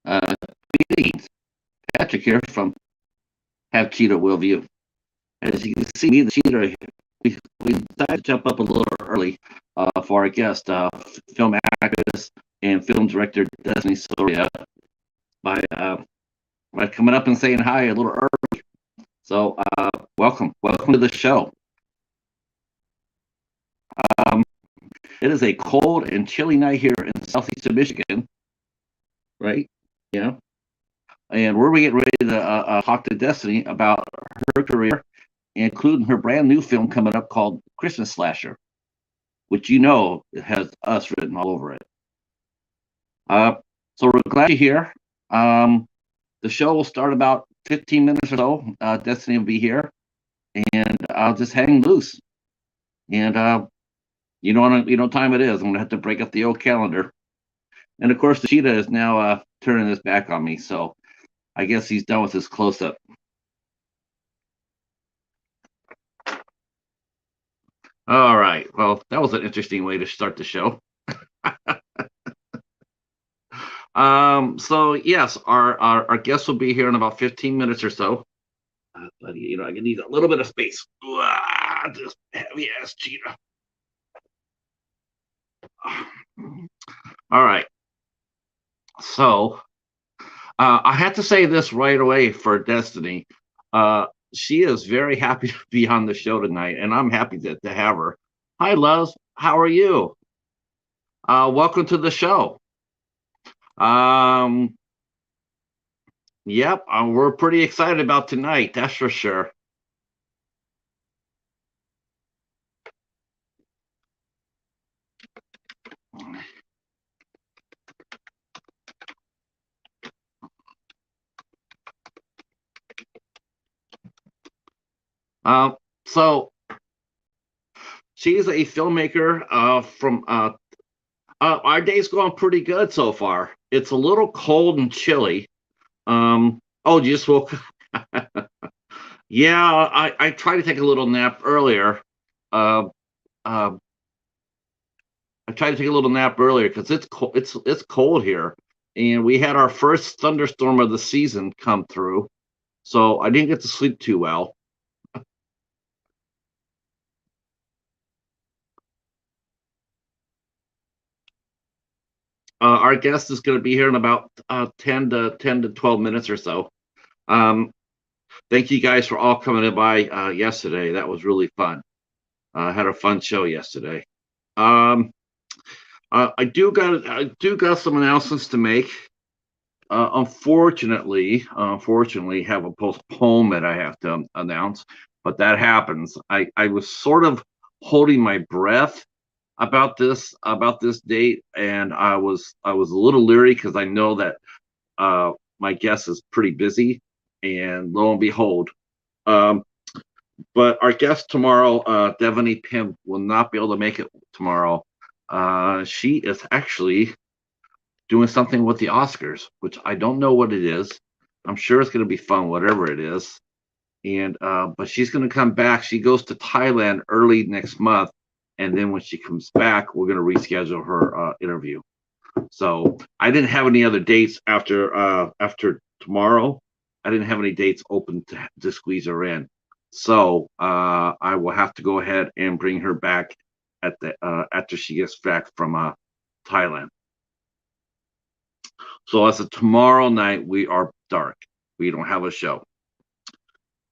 Uh, Greetings. Patrick here from Have Cheetah Will View. As you can see, me and the Cheetah, we decided to jump up a little early for our guest, film actress and film director Destiny Soria, by coming up and saying hi a little early. So, welcome to the show. It is a cold and chilly night here in southeastern Michigan, right? Yeah. And we're getting ready to talk to Destiny about her career, including her brand new film coming up called Christmas Slasher, which it has us written all over it. So we're glad you're here. The show will start about 15 minutes or so. Destiny will be here, and I'll just hang loose. And you know what time it is. I'm gonna have to break up the old calendar. And of course, the Cheetah is now turning his back on me, so I guess he's done with his close-up. All right. Well, that was an interesting way to start the show. So yes, our guest will be here in about 15 minutes or so. But I need a little bit of space. This heavy ass Cheetah. All right. So I have to say this right away for Destiny. She is very happy to be on the show tonight, and I'm happy to have her. Hi, Luz. How are you? Welcome to the show. Yep, we're pretty excited about tonight, that's for sure. So she's a filmmaker from our day's going pretty good so far. It's a little cold and chilly. Oh, just woke. Yeah, I tried to take a little nap earlier. Uh, uh, I tried to take a little nap earlier because it's cold here, and we had our first thunderstorm of the season come through, so I didn't get to sleep too well. Our guest is going to be here in about 10 to 12 minutes or so. Thank you guys for all coming by yesterday. That was really fun. Had a fun show yesterday. I do got some announcements to make. Unfortunately, have a postponement I have to announce, but that happens. I was sort of holding my breath about this date, and I was a little leery because I know that my guest is pretty busy, and lo and behold, but our guest tomorrow, Devaney Pym, will not be able to make it tomorrow. She is actually doing something with the Oscars, which I don't know what it is. I'm sure it's going to be fun, whatever it is. And but she's going to come back. She goes to Thailand early next month, and then when she comes back, we're going to reschedule her interview. So I didn't have any other dates after tomorrow. I didn't have any dates open to squeeze her in. So I will have to go ahead and bring her back after she gets back from Thailand. So as of tomorrow night, we are dark. We don't have a show.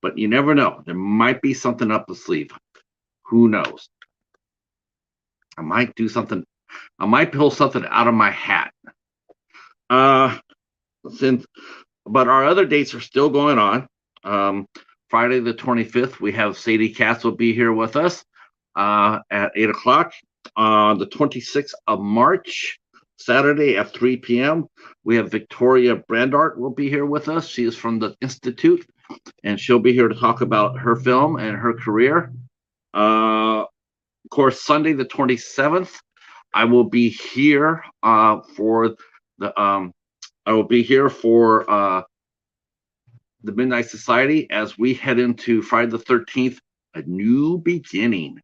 But you never know. There might be something up the sleeve. Who knows? I might do something. I might pull something out of my hat. But our other dates are still going on. Friday the 25th, we have Sadie Katz will be here with us at 8 o'clock. The 26th of March, Saturday at 3 p.m., we have Victoria Brandart will be here with us. She is from the Institute, and she'll be here to talk about her film and her career. Of course, Sunday the 27th, I will be here for the Midnight Society as we head into Friday the 13th, a new beginning.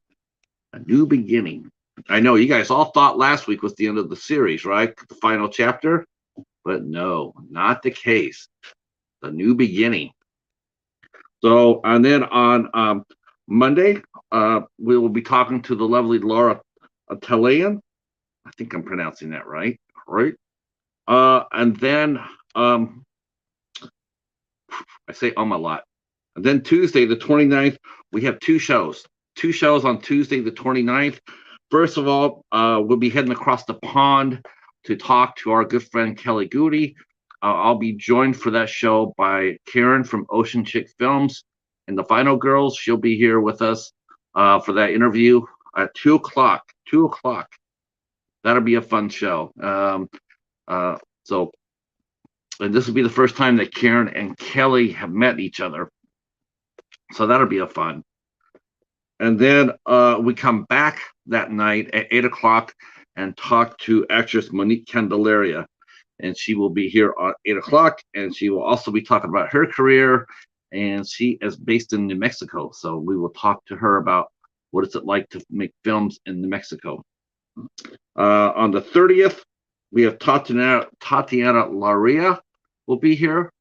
A new beginning. I know you guys all thought last week was the end of the series, right? The final chapter. But no, not the case. The new beginning. So, and then on Monday, we will be talking to the lovely Laura Telayan. I think I'm pronouncing that right. Right. And then I say a lot. And then Tuesday, the 29th, we have two shows. Two shows on Tuesday, the 29th. First of all, we'll be heading across the pond to talk to our good friend Kelly Goody. I'll be joined for that show by Karen from Ocean Chick Films and the Final Girls. She'll be here with us for that interview at 2 o'clock. 2 o'clock. That'll be a fun show. So, and this will be the first time that Karen and Kelly have met each other. So that'll be a fun. And then we come back that night at 8 o'clock and talk to actress Monique Candelaria. And she will be here at 8 o'clock. And she will also be talking about her career. And she is based in New Mexico. So we will talk to her about what is it like to make films in New Mexico. On the 30th, we have Tatiana Laria will be here.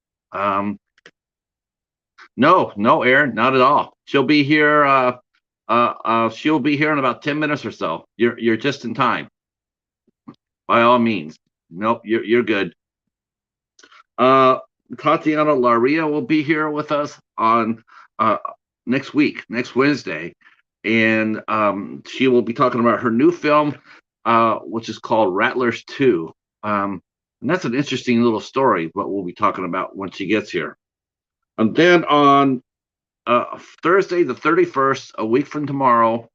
No, Aaron, not at all. She'll be here. She'll be here in about 10 minutes or so. You're just in time. By all means. Nope, you're good. Tatiana Laria will be here with us on next week, next Wednesday, and she will be talking about her new film, which is called Rattlers 2. And that's an interesting little story, what we'll be talking about when she gets here. And then on Thursday, the 31st, a week from tomorrow,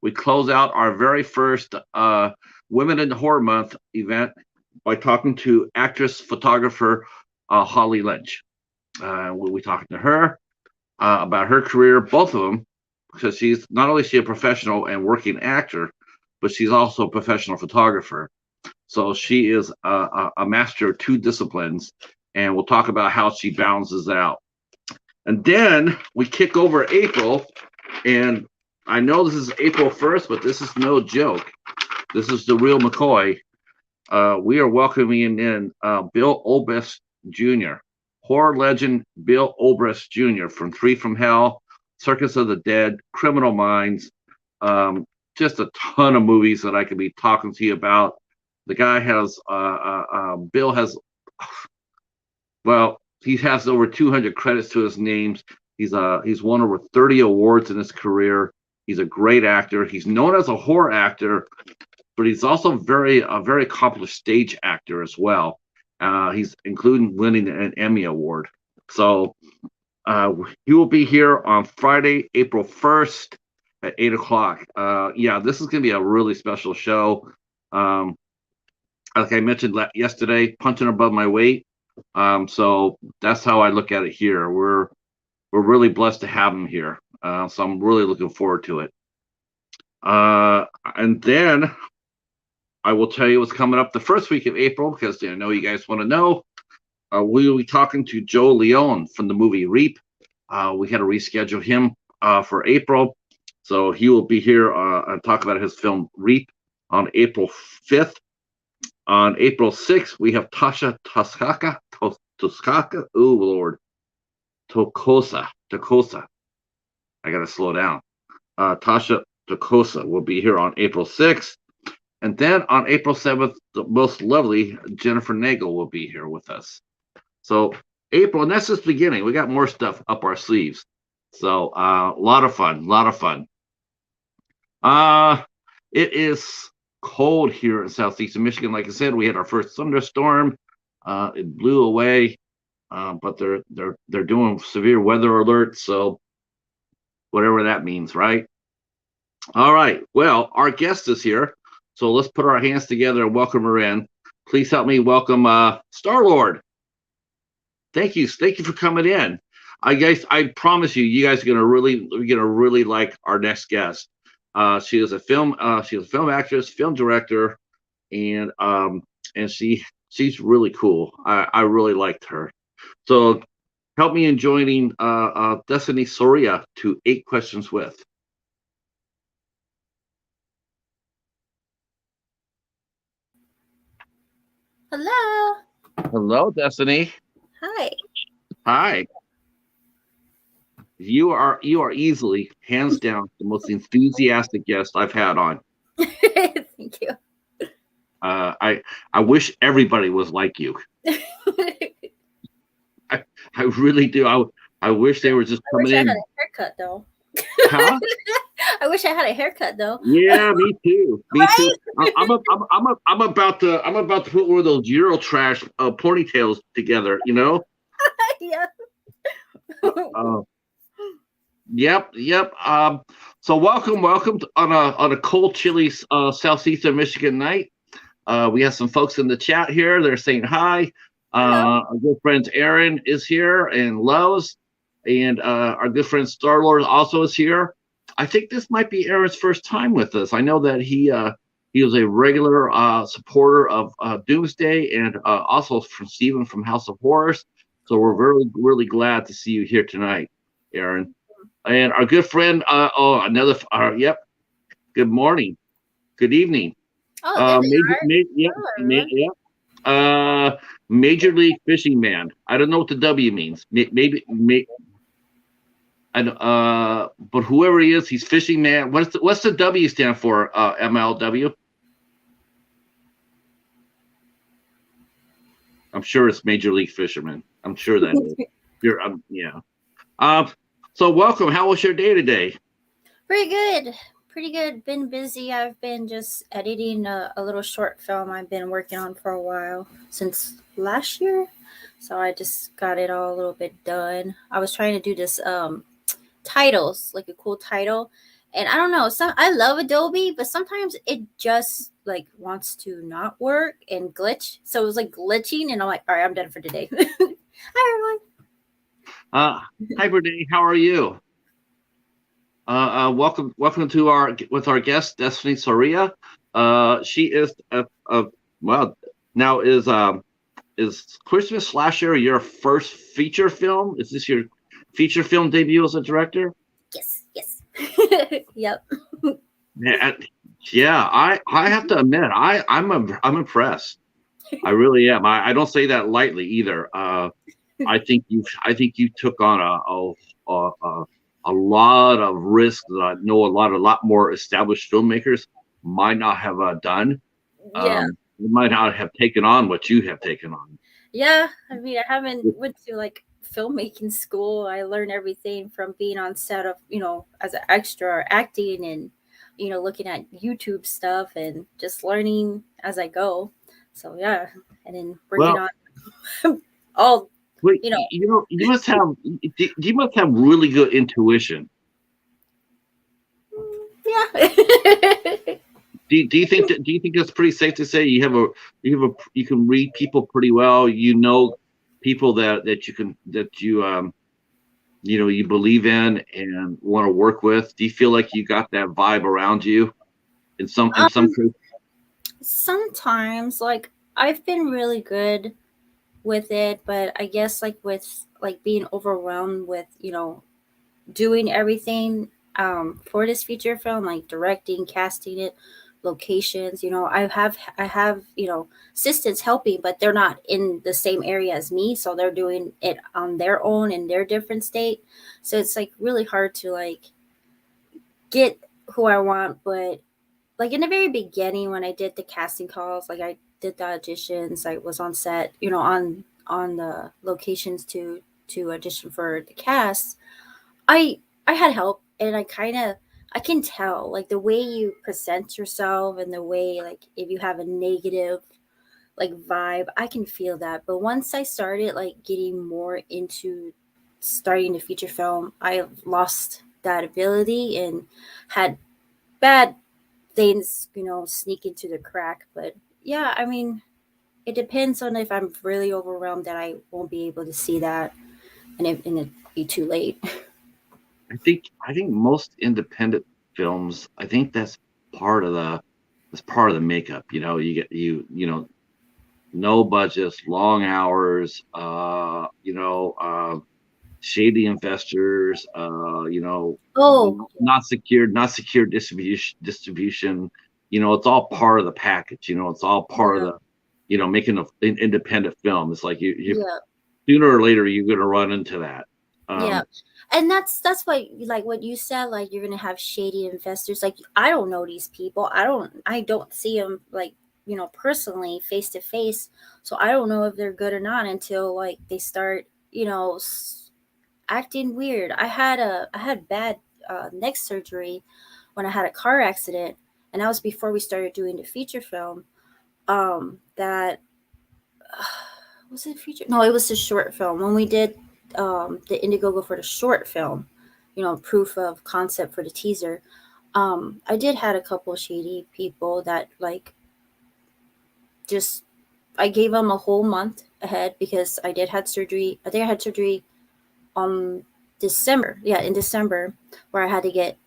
we close out our very first Women in Horror Month event by talking to actress, photographer Holly Lynch. We'll be talking to her about her career, both of them, because she's not only is she a professional and working actor, but she's also a professional photographer. So she is a master of two disciplines, and we'll talk about how she balances out. And then we kick over April, and I know this is April 1st, but this is no joke. This is the real McCoy. We are welcoming in Bill Obrist Jr., horror legend Bill Obrist Jr. from Three from Hell, Circus of the Dead, Criminal Minds, just a ton of movies that I could be talking to you about. The guy has, Bill has, well, he has over 200 credits to his names. He's won over 30 awards in his career. He's a great actor. He's known as a horror actor, but he's also a very accomplished stage actor as well. He's including winning an Emmy Award. So he will be here on Friday, April 1st at 8 o'clock. Yeah, this is going to be a really special show. Like I mentioned yesterday, punching above my weight. So that's how I look at it here. We're really blessed to have him here. So I'm really looking forward to it. And then I will tell you what's coming up the first week of April, because I know you guys want to know. We will be talking to Joe Leone from the movie Reap. We had to reschedule him for April. So he will be here and talk about his film Reap on April 5th. On April 6th, we have Tasha Toskaka. Oh, Lord. Tokosa. I got to slow down. Tasha Tokosa will be here on April 6th. And then on April 7th, the most lovely Jennifer Nagel will be here with us. So April, and that's just the beginning. We got more stuff up our sleeves. So a lot of fun. It is cold here in southeastern Michigan. Like I said, we had our first thunderstorm. It blew away, but they're doing severe weather alerts. So whatever that means, right? All right. Well, our guest is here. So let's put our hands together and welcome her in. Please help me welcome Star-Lord. Thank you for coming in. I promise you guys are gonna really like our next guest. She is a film actress, film director, and she's really cool. I really liked her. So help me in joining Destiny Soria to 8 Questions With. Hello. Hello, Destiny. Hi. Hi. You are easily, hands down, the most enthusiastic guest I've had on. Thank you. I wish everybody was like you. I, I really do. I wish they were just I coming wish I had in. a haircut though. Huh? I wish I had a haircut though. Yeah, me too. Me too. Right? I'm about to put one of those Eurotrash ponytails together. Yeah. Uh, uh, yep. So welcome on a cold, chilly southeastern Michigan night. We have some folks in the chat here. They're saying hi. Hello. Our good friend Aaron is here and Lowe's, and our good friend Starlord also is here. I think this might be Aaron's first time with us. I know that he was a regular supporter of Doomsday and also from Steven from House of Horrors. So we're really glad to see you here tonight, Aaron. And our good friend, yep. Good morning. Good evening. Oh, there they are. Yep, Hello, everyone. yep. Major League Fishing Man. I don't know what the W means. But whoever he is, he's Fishing Man. What's the W stand for? MLW. I'm sure it's Major League Fisherman. I'm sure that is. Yeah. Uh, so welcome. How was your day today? Pretty good. Pretty good. Been busy. I've been just editing a little short film I've been working on for a while since last year. So I just got it all a little bit done. I was trying to do this titles, like a cool title. And I don't know, I love Adobe, but sometimes it just like wants to not work and glitch. So it was like glitching, and I'm like, all right, I'm done for today. Hi Hi, Renee. How are you? Welcome to our guest Destiny Soria. She is well now is Christmas Slasher your first feature film? Is this your feature film debut as a director? everyone. Yes, yep. Yeah, yeah. I have to admit I'm impressed. I really am. I don't say that lightly either. I think you took on a lot of risks that I know a lot more established filmmakers might not have done. Yeah. You might not have taken on what you have taken on. Yeah. I mean, I haven't went to like filmmaking school. I learned everything from being on set of, as an extra or acting and, looking at YouTube stuff and just learning as I go. So yeah. And then working Well, on all, wait, you know, you must have really good intuition. yeah. Do you think it's pretty safe to say you can read people pretty well? You know people that you believe in and want to work with. Do you feel like you got that vibe around you in some um, cases? sometimes like I've been really good with it, but I guess like with like being overwhelmed with, doing everything for this feature film, like directing, casting it, locations. I have assistants helping, but they're not in the same area as me, so they're doing it on their own in their different state. So it's like really hard to like get who I want. But like in the very beginning when I did the casting calls, like I did the auditions, I was on set, on the locations to audition for the cast. I had help, and I can tell like the way you present yourself and the way like if you have a negative like vibe, I can feel that. But once I started like getting more into starting the feature film, I lost that ability and had bad things, sneak into the crack. But yeah, I mean, it depends on if I'm really overwhelmed that I won't be able to see that, and it be too late. I think most independent films. I think that's part of the makeup. You get no budgets, long hours. Shady investors. Oh, Not secure distribution. It's all part of the package. It's all part of yeah. the making an independent film. It's like you Yeah. sooner or later you're going to run into that. Yeah. And that's what, like what you said, like you're gonna have shady investors. Like I don't know these people. I don't see them like, personally face to face. So I don't know if they're good or not until like they start, acting weird. I had bad neck surgery when I had a car accident, and that was before we started doing the feature film. That was it feature? No, it was the short film when we did the Indiegogo for the short film. Proof of concept for the teaser. I did had a couple shady people that like just I gave them a whole month ahead because I did had surgery. I think I had surgery December. Yeah, in December, where I had to get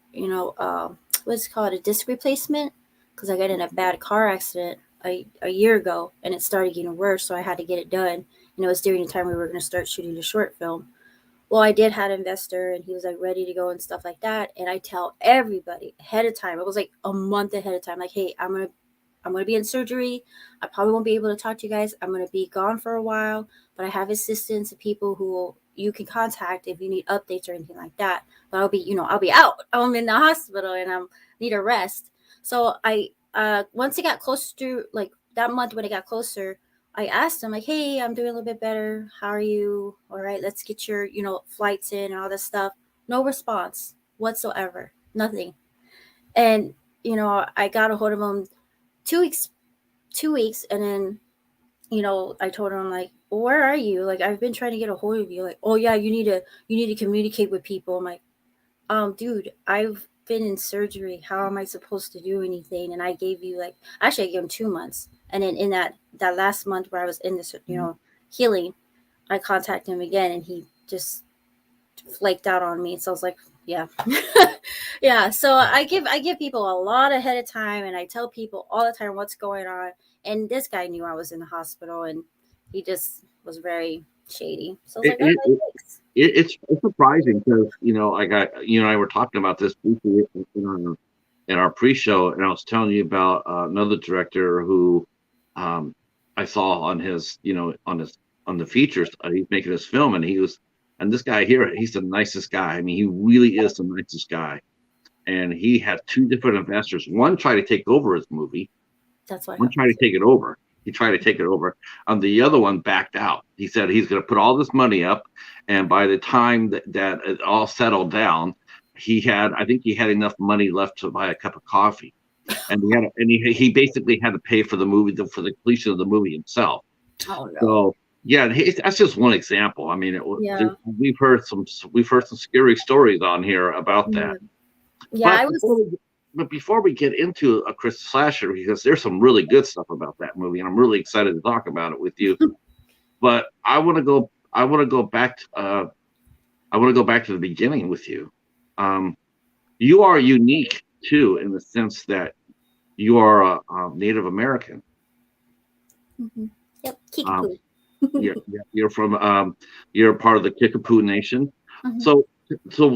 what's it called, a disc replacement, because I got in a bad car accident a year ago and it started getting worse, so I had to get it done. It was during the time we were going to start shooting the short film. Well, I did had an investor and he was like ready to go and stuff like that. And I tell everybody ahead of time. It was like a month ahead of time. Like, hey, I'm gonna be in surgery. I probably won't be able to talk to you guys. I'm gonna be gone for a while, but I have assistants and people who you can contact if you need updates or anything like that. But I'll be out. I'm in the hospital and I need a rest. So I once it got closer to like that month when it got closer, I asked him like, "Hey, I'm doing a little bit better. How are you? All right, let's get your flights in and all this stuff." No response whatsoever. Nothing. And I got a hold of him 2 weeks, 2 weeks, and then I told him like, well, "Where are you? Like, I've been trying to get a hold of you." Like, "Oh yeah, you need to communicate with people." I'm like, dude, I've been in surgery. How am I supposed to do anything? And I gave you like, actually, I gave him 2 months. And then in that last month where I was in this, healing, I contacted him again, and he just flaked out on me. So I was like, yeah, yeah. So I give people a lot ahead of time, and I tell people all the time what's going on. And this guy knew I was in the hospital, and he just was very shady. So I was It, like, it, okay, it, it's surprising because like you and I were talking about this briefly in our pre-show, and I was telling you about another director who um, I saw on his on the features. He's making this film, and this guy here, he's the nicest guy. I mean, he really is the nicest guy. And he had two different investors. One tried to take over his movie. that's what One tried to happens. take it over. He tried to take it over. The other one backed out. He said he's going to put all this money up, and by the time that it all settled down, I think he had enough money left to buy a cup of coffee, and he basically had to pay for the movie for the completion of the movie himself. Oh no. So yeah, that's just one example. I mean, Yeah. we've heard some scary stories on here about that. Yeah. Yeah, But I was. before we get into a Chris Slasher, because there's some really good stuff about that movie, and I'm really excited to talk about it with you. But I want to go back. I want to go back to the beginning with you. Um, you are unique too, in the sense that you are a Native American. Mhm. Yep, Um, Kickapoo. you're from you're part of the Kickapoo Nation. Mhm. So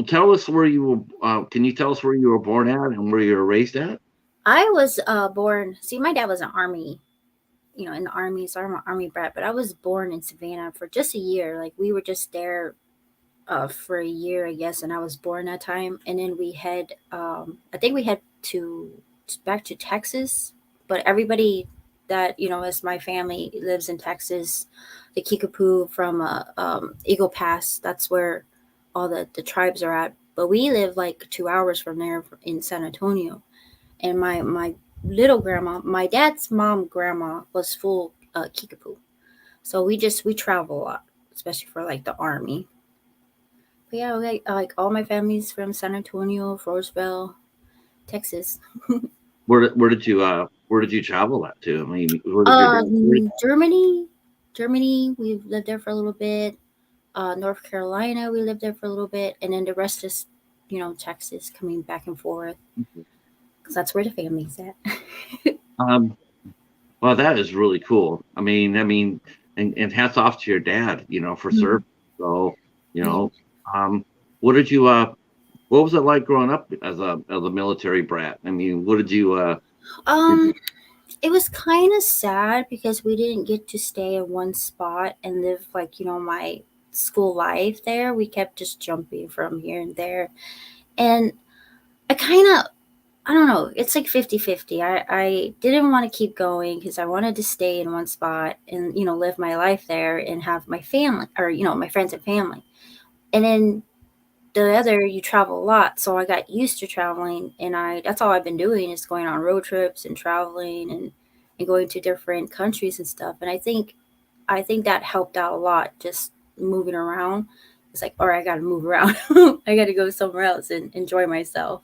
tell us where you were. Can you tell us where you were born at and where you were raised at? I was born. See, my dad was an army, in the army, so I'm an army brat. But I was born in Savannah for just a year. Like we were just there for a year, I guess, and I was born that time. And then we had, I think we had to back to Texas, but everybody that as my family lives in Texas, the Kickapoo from Eagle Pass. That's where all the tribes are at. But we live like 2 hours from there in San Antonio. And my little grandma, my dad's mom grandma was full Kickapoo. So we travel a lot, especially for like the army. But yeah, like all my family's from San Antonio, Floresville, Texas. Where did you travel at to? I mean, where did your dad? Germany, Germany. We lived there for a little bit. North Carolina, we lived there for a little bit, and then the rest is, Texas, coming back and forth because that's where the family's at. Um, well, that is really cool. And hats off to your dad, for Mhm. serving. So, you Yeah. know, um, what did you what was it like growing up as a military brat? I mean, what did you did Um, you It was kind of sad because we didn't get to stay in one spot and live like, my school life there. We kept just jumping from here and there. And I kind of, I don't know, it's like 50-50. I didn't want to keep going because I wanted to stay in one spot and, live my life there and have my family or, my friends and family. And then the other, you travel a lot, so I got used to traveling, and I that's all I've been doing is going on road trips and traveling and going to different countries and stuff. And I think that helped out a lot, just moving around. It's like, all right, I got to move around. I got to go somewhere else and enjoy myself.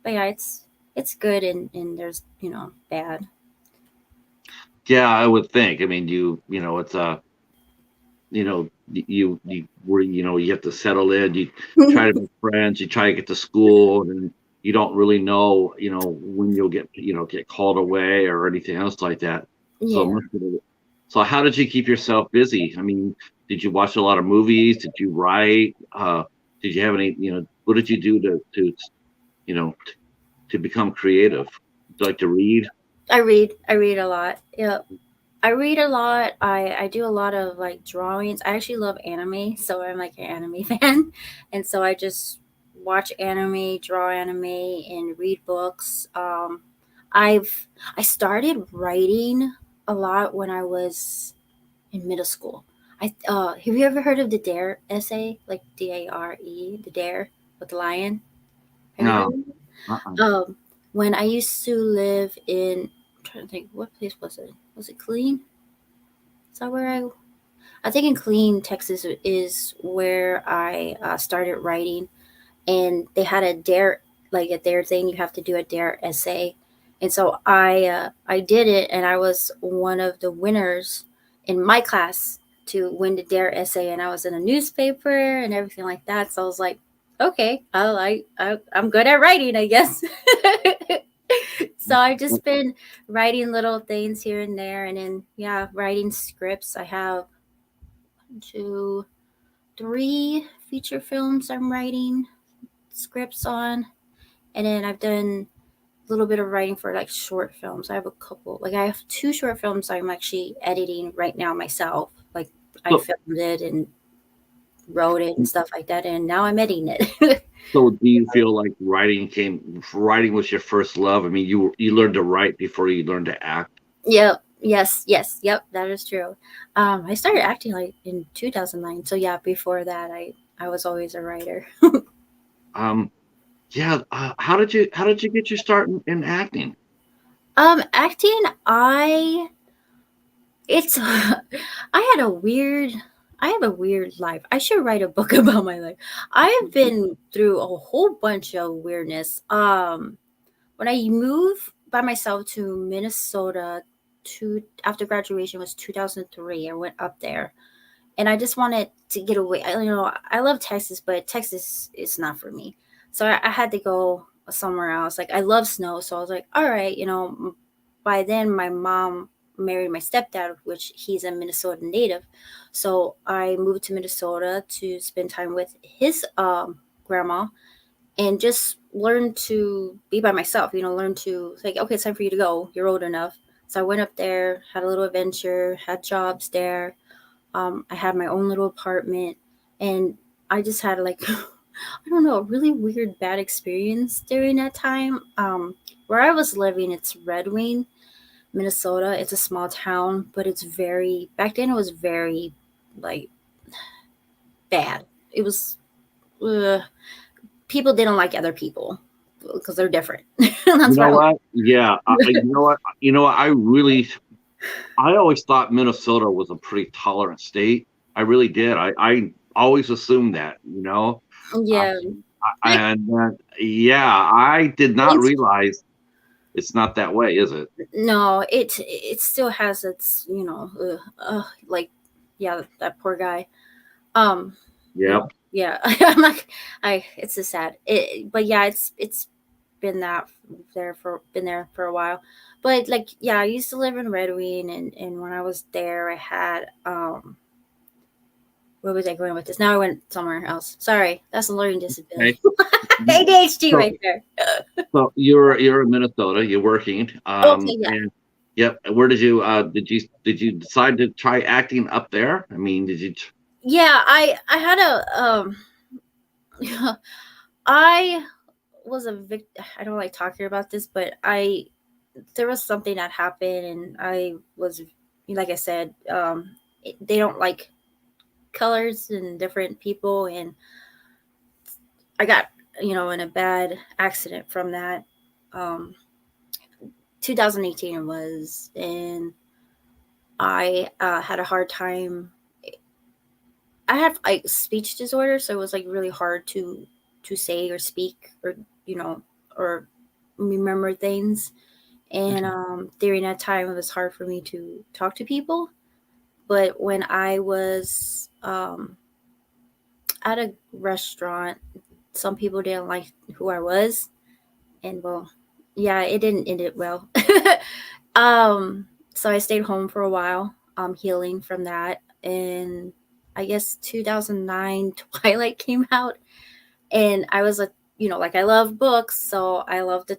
But yeah, it's good, and there's bad. Yeah, I would think. I mean, it's you where you have to settle in. You try to make friends. You try to get to school, and you don't really know when you'll get called away or anything else like that. So, Yeah, so how did you keep yourself busy? I mean, did you watch a lot of movies? Did you write? Did you have any? What did you do you know to become creative? Do you like to read? I read a lot. Yeah, I read a lot. I do a lot of like drawings. I actually love anime, so I'm like an anime fan, and so I just watch anime, draw anime, and read books. I've I started writing a lot when I was in middle school. Have you ever heard of the Dare essay, like Dare, the Dare with the lion? Have you heard No. of it? Uh-uh. When I used to live in, I'm trying to think, what place was it? Was it Clean? Is that where I think in Clean, Texas is where I started writing, and they had a dare, like a dare thing. You have to do a dare essay, and so I did it, and I was one of the winners in my class to win the dare essay, and I was in a newspaper and everything like that. So I was like, okay, I'm good at writing, I guess. So I've just been writing little things here and there, and then yeah, writing scripts. I have two, three feature films I'm writing scripts on, and then I've done a little bit of writing for like short films. I have a couple, like I have two short films I'm actually editing right now myself. Like I So, filmed it and wrote it and stuff like that, and now I'm editing it. so do you feel like writing was your first love? I mean, you learned to write before you learned to act. Yep. Yes. Yep. That is true. I started acting like in 2009. So yeah, before that, I was always a writer. Um, yeah. How did you get your start in acting? Acting, it's I had a weird I have a weird life. I should write a book about my life. I have been through a whole bunch of weirdness. When I moved by myself to Minnesota to after graduation was 2003. I went up there and I just wanted to get away. I love Texas, but Texas is not for me. So I had to go somewhere else. Like I love snow, so I was like, all right, By then, my mom married my stepdad, which he's a Minnesota native. So I moved to Minnesota to spend time with his grandma and just learn to be by myself. Learn to like, okay, it's time for you to go. You're old enough. So I went up there, had a little adventure, had jobs there. I had my own little apartment, and I just had like I don't know, a really weird bad experience during that time. Where I was living, it's Red Wing, Minnesota. It's a small town, but it's very back then. It was very like bad. It was people didn't like other people because they're different. You That's know where I what? Yeah. You know what? I always thought Minnesota was a pretty tolerant state. I really did. I always assumed that. Uh, yeah, like and yeah, I did not things. realize it's not that way, is it? No, it still has its like yeah, that poor guy. Um, Yep. yeah, I'm like, it's so sad. But yeah, it's been been there for a while. But like, yeah, I used to live in Red Wing, and when I was there, I had where was I going with this? Now I went somewhere else. Sorry, that's a learning disability. Okay. ADHD So, right there. so you're in Minnesota. You're working. Okay, yeah. Yep. Where did you decide to try acting up there? I mean, did you? Yeah, I had a I was a I don't like talking about this, but I there was something that happened, and I was, like I said, they don't like colors and different people, and I got, in a bad accident from that. Um, 2018 it was, and I had a hard time. I have like speech disorder, so it was like really hard to say or speak, or you know or remember things. And during that time, it was hard for me to talk to people. But when I was at a restaurant, some people didn't like who I was, and well, yeah, it didn't end it well. So I stayed home for a while, healing from that. And I guess 2009 Twilight came out, and I was like, like I love books, so I love the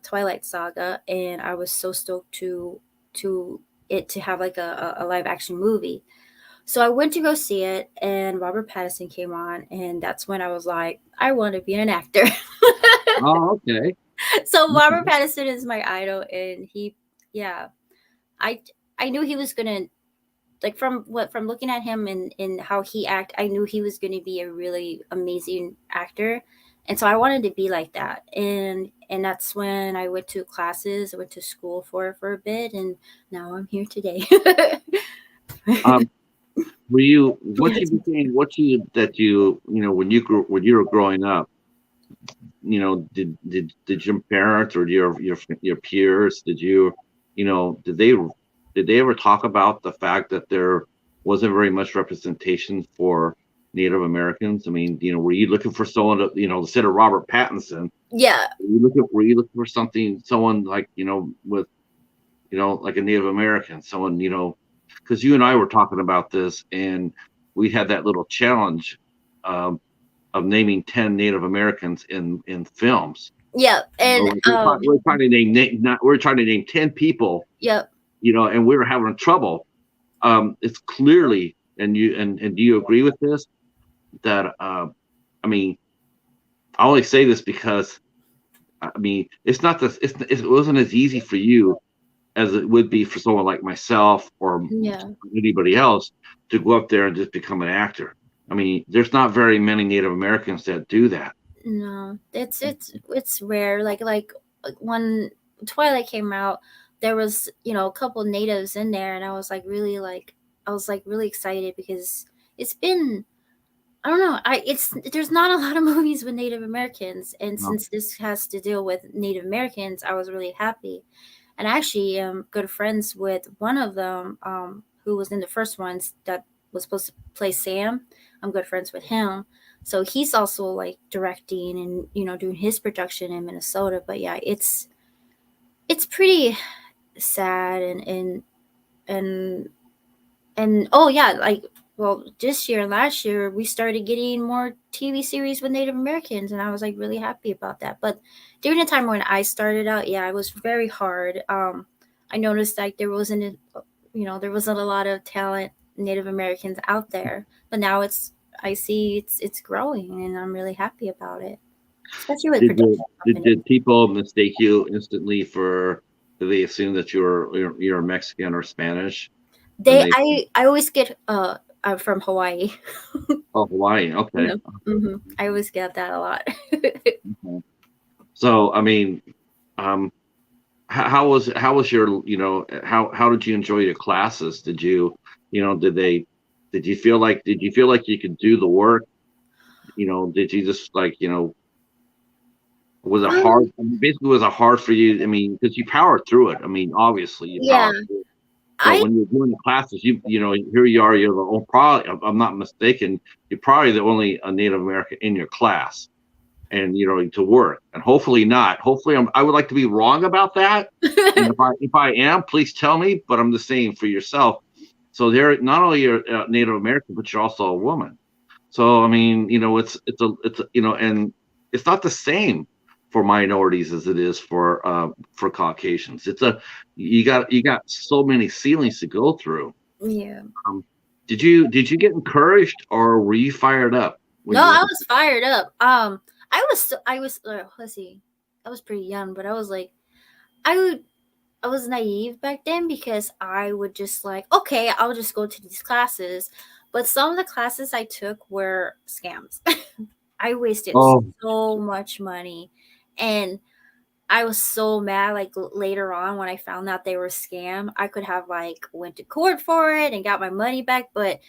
Twilight saga, and I was so stoked to it to have like a live action movie. So I went to go see it, and Robert Pattinson came on, and that's when I was like, I want to be an actor. Oh, okay. So Robert Okay. Pattinson is my idol, and yeah, I I knew he was gonna, like, from looking at him and how he act, I knew he was gonna be a really amazing actor, and so I wanted to be like that. And that's when I went to classes, I went to school for a bit, and now I'm here today. Um, were you what you became what you that you know when you were growing up? Did your parents or your peers, did they ever talk about the fact that there wasn't very much representation for Native Americans? I mean, were you looking for someone to, instead of Robert Pattinson, Yeah, were you looking for someone like, with, like a Native American, someone, because you and I were talking about this, and we had that little challenge, um, of naming 10 Native Americans in films. yeah, and Like we're trying to we're trying to name 10 people, yep. and we were having trouble. It's clearly, and do you agree with this, that I mean, I only say this because I mean it's not this it wasn't as easy for you as it would be for someone like myself or Yeah. anybody else to go up there and just become an actor. I mean, there's not very many Native Americans that do that. No, it's rare. Like when Twilight came out, there was, a couple natives in there, and I was like really excited because it's been, I don't know, I it's there's not a lot of movies with Native Americans, and No. since this has to deal with Native Americans, I was really happy. And I actually am good friends with one of them, who was in the first ones that was supposed to play Sam. I'm good friends with him. So he's also like directing and, doing his production in Minnesota. But yeah, it's pretty sad, and and oh yeah, like, well, this year and last year we started getting more TV series with Native Americans, and I was like really happy about that. But during the time when I started out, yeah, it was very hard. I noticed like there wasn't a lot of talent Native Americans out there, but now I see it's growing, and I'm really happy about it, especially with Did production you, companies. did people mistake you instantly for? Did they assume that you're Mexican or Spanish when They they? I always get I'm from Hawaii. Oh, Hawaii. Okay. Yeah. I always get that a lot. Okay. So I mean, um, how was your how did you enjoy your classes? Did you you know did you feel like you could do the work? Did you just like was it hard? um, I mean, basically, was it hard for you? I mean, because you powered through it. I mean, obviously you yeah, powered through it. But I when you're doing the classes, here you are. You're the only, probably, if I'm not mistaken, you're probably the only Native American in your class, and to work. And hopefully not. Hopefully, I would like to be wrong about that. And if I am, please tell me. But I'm just saying for yourself. So there, not only you're Native American, but you're also a woman. So I mean, it's and it's not the same. for minorities as it is for Caucasians. You got so many ceilings to go through. Yeah. Um, did you get encouraged, or were you fired up when No, you I went to? was fired up. Let's see, I was pretty young, but I was like, I would, I was naive back then because I would just like, okay, I'll just go to these classes. But some of the classes I took were scams. I wasted Oh, so much money. And I was so mad like later on when I found out they were a scam. I could have like went to court for it and got my money back, but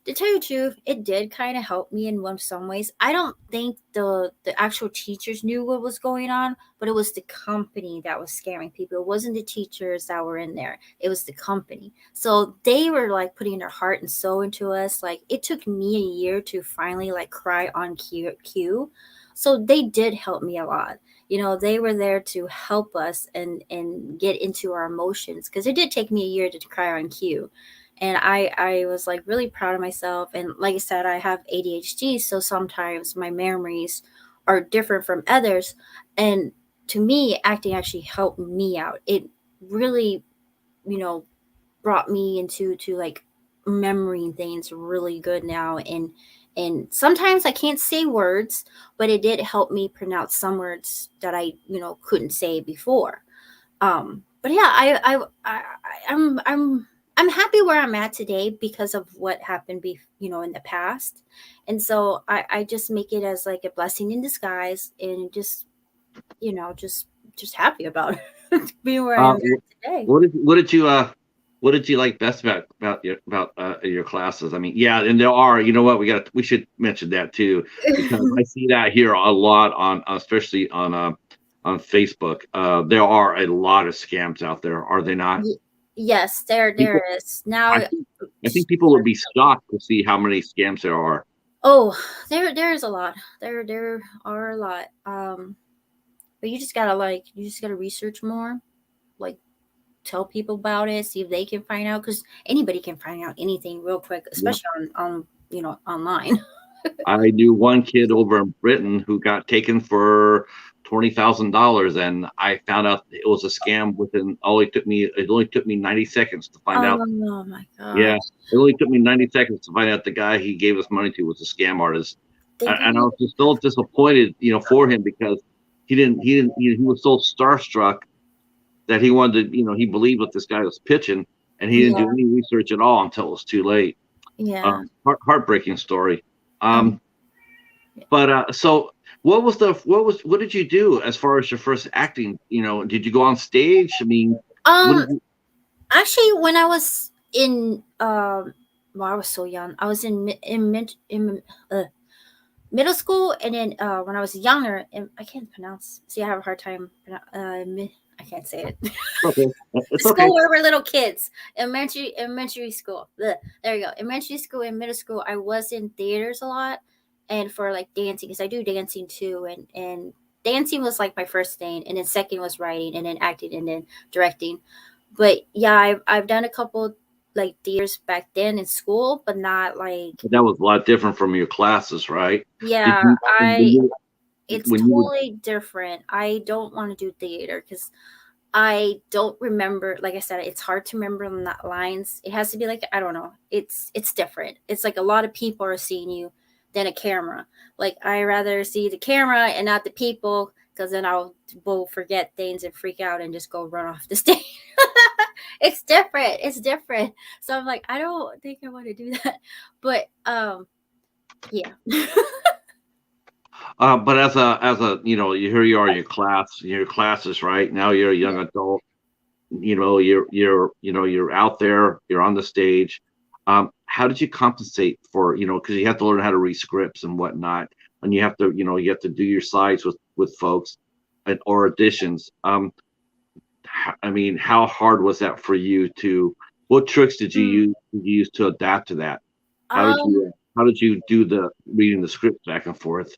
to tell you the truth, it did kind of help me in some ways. I don't think the actual teachers knew what was going on, but it was the company that was scamming people. It wasn't the teachers that were in there. It was the company. So they were like putting their heart and soul into us. Like it took me a year to finally like cry on cue. So they did help me a lot. They were there to help us and get into our emotions because it did take me a year to cry on cue. And I was like really proud of myself. And like I said, I have ADHD, so sometimes my memories are different from others. And to me, acting actually helped me out. It really, you know brought me into to like remembering things really good now. And sometimes I can't say words, but it did help me pronounce some words that I couldn't say before. But yeah, I'm happy where I'm at today because of what happened in the past. And so I just make it as like a blessing in disguise, and just happy about it being where I am uh, at today. what did you like best about your classes? I mean, yeah, and there are. You know what? We should mention that too, because I see that here a lot especially on Facebook. There are a lot of scams out there, are they not? Y- yes, there People, is now. I think people would be shocked to see how many scams there are. Oh, there's a lot. There are a lot. But you just gotta research more. Like tell people about it, see if they can find out, because anybody can find out anything real quick, Yeah. especially on online. I knew one kid over in Britain who got taken for $20,000, and I found out it was a scam within. It only took me 90 seconds to find out. Oh my Yeah, gosh. it only took me 90 seconds to find out the guy he gave his money to was a scam artist, They and I didn't. was just so disappointed, for him because he was so starstruck that he wanted to, he believed what this guy was pitching, and he didn't do Yeah, any research at all until it was too late. yeah. Heartbreaking story. Um, But so what did you do as far as your first acting? Did you go on stage? I mean, what um, did you? actually, when I was in well, I was so young. I was uh, middle school, and then when I was younger, and I can't pronounce. See, I have a hard time. I can't say it. Okay, The it's okay. school where we're little kids. Elementary school. Blech, there you go. Elementary school and middle school. I was in theaters a lot, and for like dancing, because I do dancing too, and dancing was like my first thing, and then second was writing, and then acting, and then directing. But yeah, I've done a couple like theaters back then in school, but not like. That was a lot different from your classes, right? Did Yeah, you I. It's when you would totally different. I don't want to do theater because I don't remember. Like I said, it's hard to remember the lines. It has to be like, I don't know. It's different. It's like a lot of people are seeing you than a camera. Like I rather see the camera and not the people, because then I'll will forget things and freak out and just go run off the stage. It's different. It's different. So I'm like, I don't think I want to do that. But yeah. but as a here you are in your classes, right? Now you're a young adult. You're out there, you're on the stage. How did you compensate for, because you have to learn how to read scripts and whatnot, and you have to do your sides with folks or auditions. I mean, how hard was that for you to? What tricks did you Mm. use to adapt to that? How did Um, you how did you do the reading the scripts back and forth?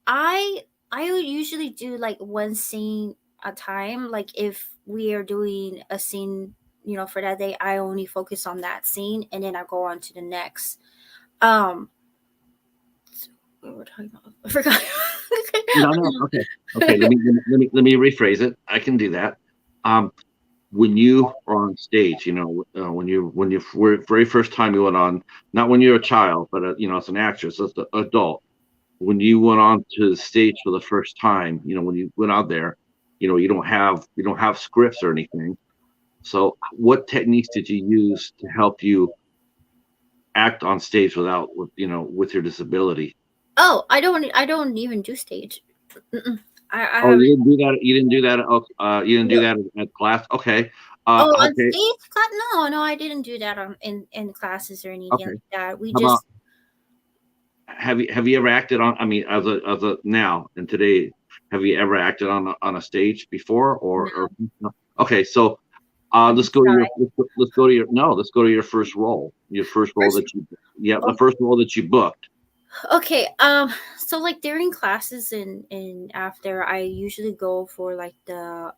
I would usually do like one scene a time. Like if we are doing a scene, for that day, I only focus on that scene and then I go on to the next. Um, what were we talking about? I forgot. No, no. Okay. Okay. Let me rephrase it. I can do that. Um, when you are on stage, when you very first time you went on, not when you're a child, but as an actress, as an adult, when you went on to the stage for the first time, when you went out there, you don't have scripts or anything. So, what techniques did you use to help you act on stage with your disability? Oh, I don't even do stage. Mm-mm. I Oh, haven't. you didn't do that. You didn't do that. You didn't do No. that at class. Okay. Oh, on Okay. stage class? No, no, I didn't do that in classes or anything Okay. like that. We How about just. have you ever acted on? I mean, as a now and today, have you ever acted on a stage before or No, no? Okay, so I'm let's go to your shy. let's go to your no, let's go to your first role. Your first role First, that you yeah, the oh, first role that you booked. okay. So like during classes and after, I usually go for like the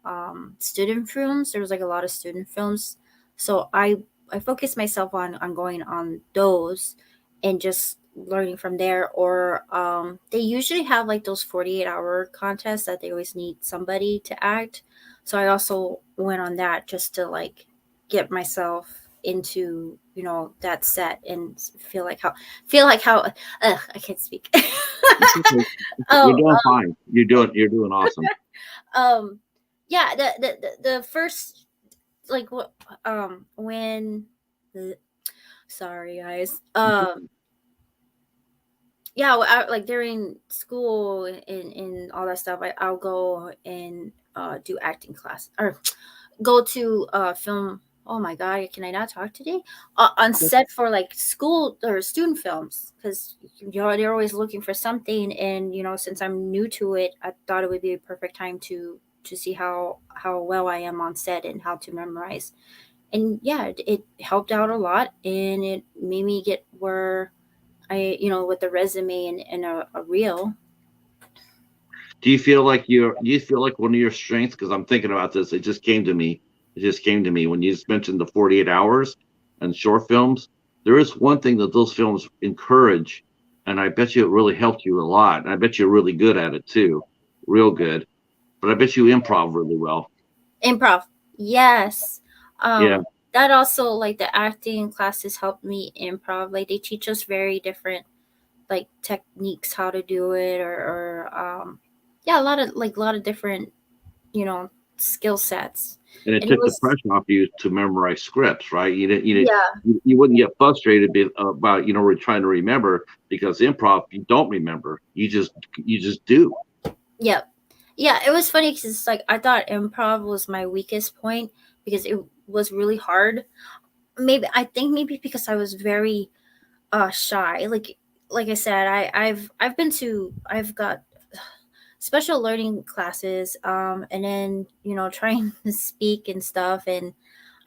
student films. There was like a lot of student films, so I focus myself on going on those and just learning from there. Or they usually have like those 48-hour contests that they always need somebody to act. So I also went on that just to like get myself into that set and feel like how I can't speak. It's okay. You're Oh, doing fine. You're doing awesome. um, yeah. The first like what when the, sorry guys. Yeah, like during school and all that stuff, I'll go and do acting class or go to film. Oh my god, can I not talk today? On set for like school or student films, because they're always looking for something, and since I'm new to it, I thought it would be a perfect time to see how well I am on set and how to memorize. And yeah, it helped out a lot, and it made me get where with the resume and a reel. Do you feel like one of your strengths? Because I'm thinking about this. It just came to me. It just came to me when you just mentioned the 48 hours and short films. There is one thing that those films encourage, and I bet you it really helped you a lot. And I bet you're really good at it too, real good. But I bet you improv really well. Improv, yes. Yeah. That also, like, the acting classes helped me improv. Like, they teach us very different like techniques how to do it, or yeah, a lot of different you know skill sets. And it And it took the was, pressure off you to memorize scripts, right? yeah, You wouldn't get frustrated about trying to remember because improv you don't remember. You just do. yeah, yeah. It was funny because like I thought improv was my weakest point because it was really hard. Maybe because I was very shy. Like I said, I've got special learning classes, and then trying to speak and stuff, and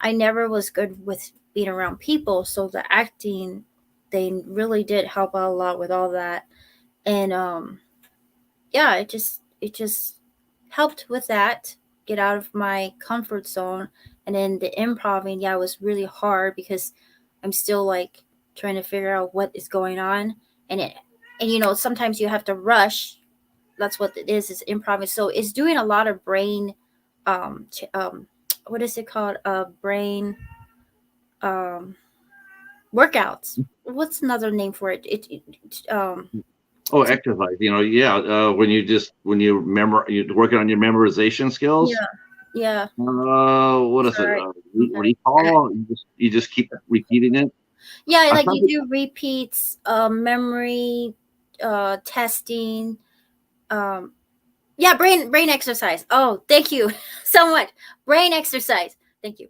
I never was good with being around people, so the acting, they really did help out a lot with all that. And yeah, it just helped with that, get out of my comfort zone. And then the improving, yeah, was really hard because I'm still like trying to figure out what is going on. And sometimes you have to rush. That's what it is improving. So it's doing a lot of brain, what is it called, brain, um workouts. What's another name for it? Oh, It's a, exercise. Yeah. You're working on your memorization skills. yeah, yeah. What is it? Sorry, I'm very bad. Recall. You just keep repeating it. Yeah, I like thought you do repeats, memory, testing, um yeah, brain exercise. Oh, thank you so much. Brain exercise. Thank you.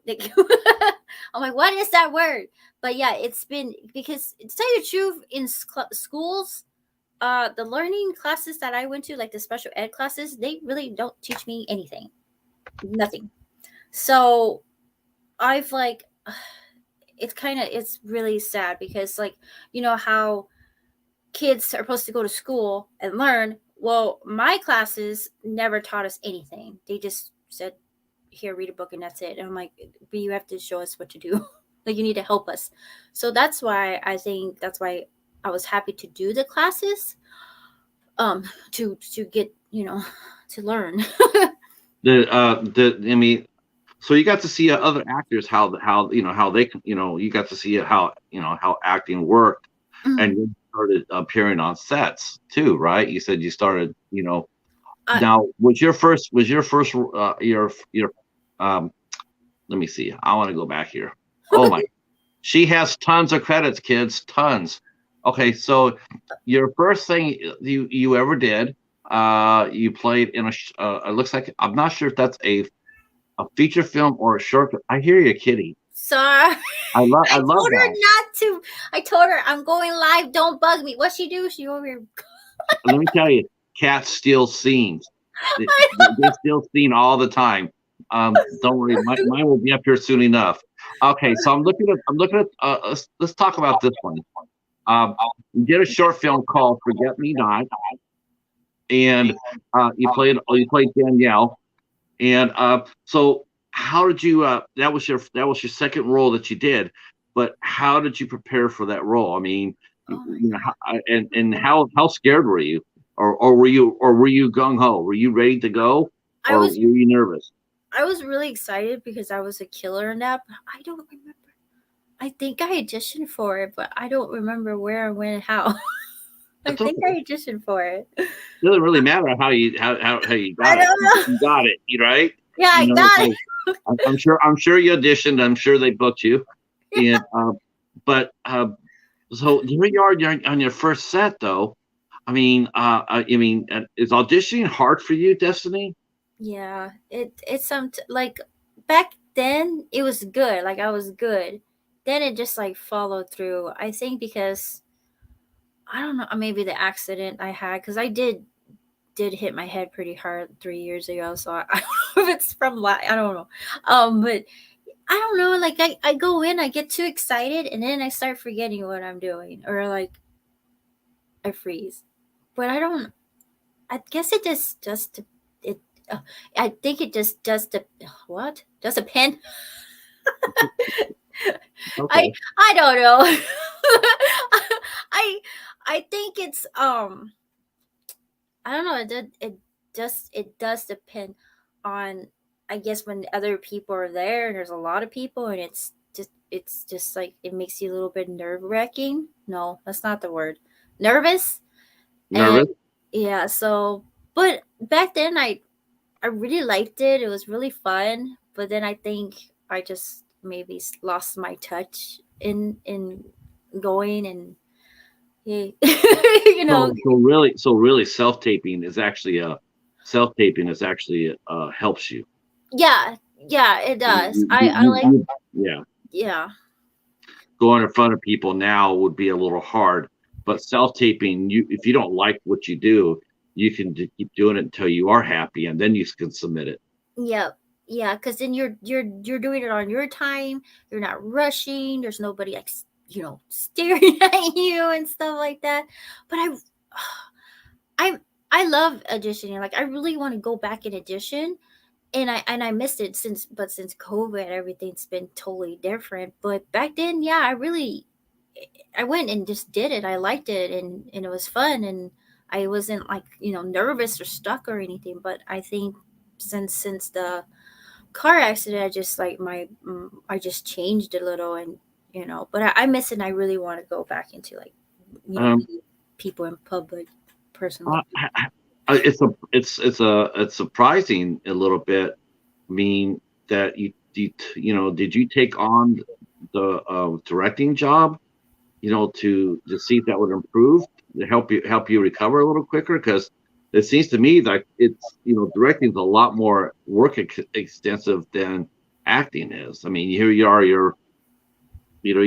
I'm like, what is that word? But yeah, it's been, because to tell you the truth, in schools, the learning classes that I went to, like the special ed classes, they really don't teach me anything, nothing. So I've like, it's really sad because, like, how kids are supposed to go to school and learn. Well, my classes never taught us anything. They just said, here, read a book, and that's it. And I'm like, but you have to show us what to do. Like, you need to help us. So that's why I was happy to do the classes. to get, to learn. I mean, so you got to see other actors how how they you got to see how how acting worked, and Mhm. you started appearing on sets too, right? You said you started I now was your first your um let me see. I want to go back here. Oh my, she has tons of credits, kids, tons. Okay, so your first thing you ever did, you played in it looks like, I'm not sure if that's a feature film or a short. I hear you, kitty. Sorry. I I love told her that. not to. I told her I'm going live. Don't bug me. What she do? She over here. Let me tell you, cats steal scenes. They steal scene all the time. Don't worry, mine will be up here soon enough. Okay, so I'm looking at let's talk about this one. You did a short film called "Forget Me Not," and you played Danielle. And so, how did you? That was your second role that you did, but how did you prepare for that role? I mean, Oh my and how scared were you, or were you gung ho? Were you ready to go, I or were was you nervous? I was really excited because I was a killer in that. But I don't remember. I think I auditioned for it, but I don't remember where, when, and how. I It's think okay. I auditioned for it. It doesn't really matter how you I got it. don't know. You got it, right? Yeah, I You know, got so I'm sure you auditioned. I'm sure they booked you, it. and but so here you are on your first set, though. Is auditioning hard for you, Destiny? Yeah, it's like back then it was good. Like I was good. Then it just like followed through. I think because I don't know, maybe the accident I had because I did hit my head pretty hard 3 years ago. So I don't know if it's from I don't know. But I don't know. Like I go in, I get too excited, and then I start forgetting what I'm doing, or like I freeze. But I don't. I guess it just it. I think it just does the what? Does a pen? I Okay. I don't know. I I think it's I don't know. It does depend on, I guess, when other people are there and there's a lot of people and it's just like it makes you a little bit nerve wracking. No, that's not the word. Nervous. And Nervous? yeah, so but back then I really liked it. It was really fun. But then I think I just maybe lost my touch in going and yeah, you know. So really, self taping is actually helps you. Yeah, yeah, it does. I like, Yeah, yeah, going in front of people now would be a little hard, but self taping, if you don't like what you do, you can keep doing it until you are happy, and then you can submit it. yeah, yeah. Because then you're doing it on your time. You're not rushing. There's nobody like staring at you and stuff like that. But I I love auditioning. Like I really want to go back and audition, and I missed it since COVID, everything's been totally different. But back then, yeah, I went and just did it. I liked it, and it was fun, and I wasn't like nervous or stuck or anything. But I think since the car accident, I just like I just changed a little, and but I miss it. And I really want to go back into like Um, meeting people in public uh, personally. it's surprising a little bit. I mean, that did you take on the directing job? To see if that would improve, to help you recover a little quicker, because it seems to me like directing is a lot more work extensive than acting is. I mean, here you are, you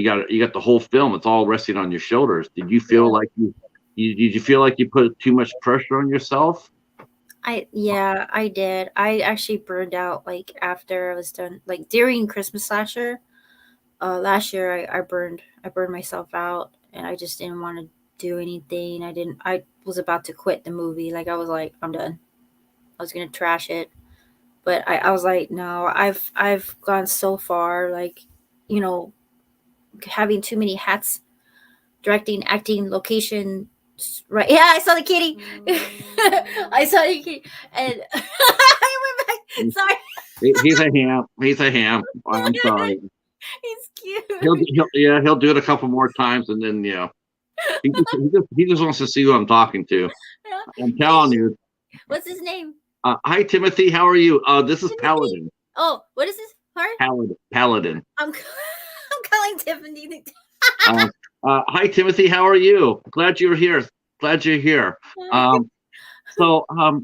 got the whole film. It's all resting on your shoulders. Did you feel Yeah. like did you feel like you put too much pressure on yourself? Yeah, I did. I actually burned out like after I was done, like during Christmas last year. Last year I burned myself out, and I just didn't want to do anything. I was about to quit the movie. Like I was like, I'm done. I was gonna trash it. But I was like, no, I've gone so far, like, you know, having too many hats, directing, acting, location, Right. Yeah, I saw the kitty. I saw the kitty, and I went back. Sorry, He's a ham. He's a ham. I'm sorry. he's He'll, cute. he'll yeah, he'll do it a couple more times, and then he just wants to see who I'm talking to. Yeah. I'm telling you. What's his name? Hi, Timothy. How are you? This is Timothy. Paladin. Oh, what is his part? Paladin. I'm I'm calling Tiffany. Uh, Hi, Timothy. How are you? Glad you're here. Glad you're here. Um,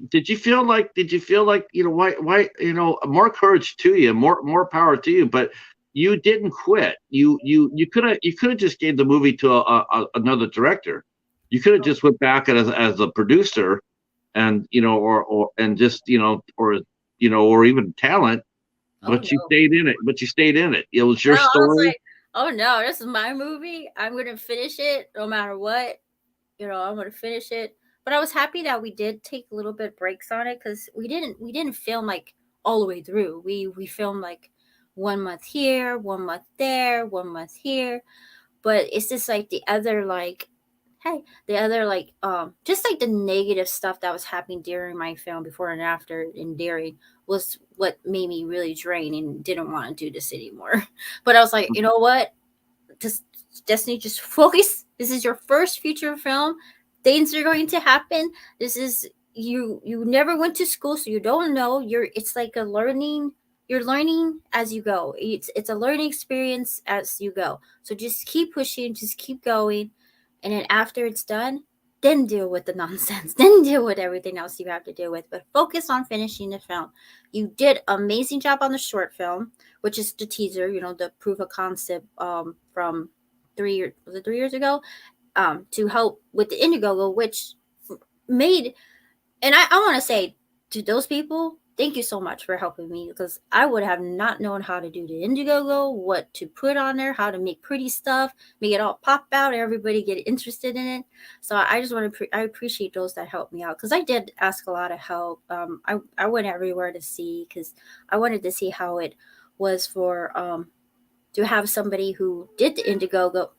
did you feel like? Why? More courage to you. More power to you. But you didn't quit. You could have just gave the movie to another director. You could have just went back as a producer, and or and just or even talent. Oh But you no. stayed in it. But you stayed in it. It was No, your I was story. like, oh no, this is my movie. I'm gonna finish it no matter what. I'm gonna finish it. But I was happy that we did take a little bit breaks on it because we didn't film like all the way through. We filmed like 1 month here, 1 month there, 1 month here. But it's just like the other like hey, the other like just like the negative stuff that was happening during my film before and after and during was what made me really drain and didn't want to do this anymore. But I was like, you know what? Just Destiny, just focus. This is your first feature film. Things are going to happen. This is you never went to school, so you don't know. It's like a learning. You're learning as you go. It's a learning experience as you go. So just keep pushing, just keep going, and then after it's done, then deal with the nonsense. Then deal with everything else you have to deal with. But focus on finishing the film. You did amazing job on the short film, which is the teaser, the proof of concept from 3 years, was it 3 years ago, to help with the Indiegogo, which made, and I want to say to those people, thank you so much for helping me because I would have not known how to do the Indiegogo, what to put on there, how to make pretty stuff, make it all pop out, everybody get interested in it. So I just want to, I appreciate those that helped me out because I did ask a lot of help. I went everywhere to see because I wanted to see how it was for to have somebody who did the Indiegogo,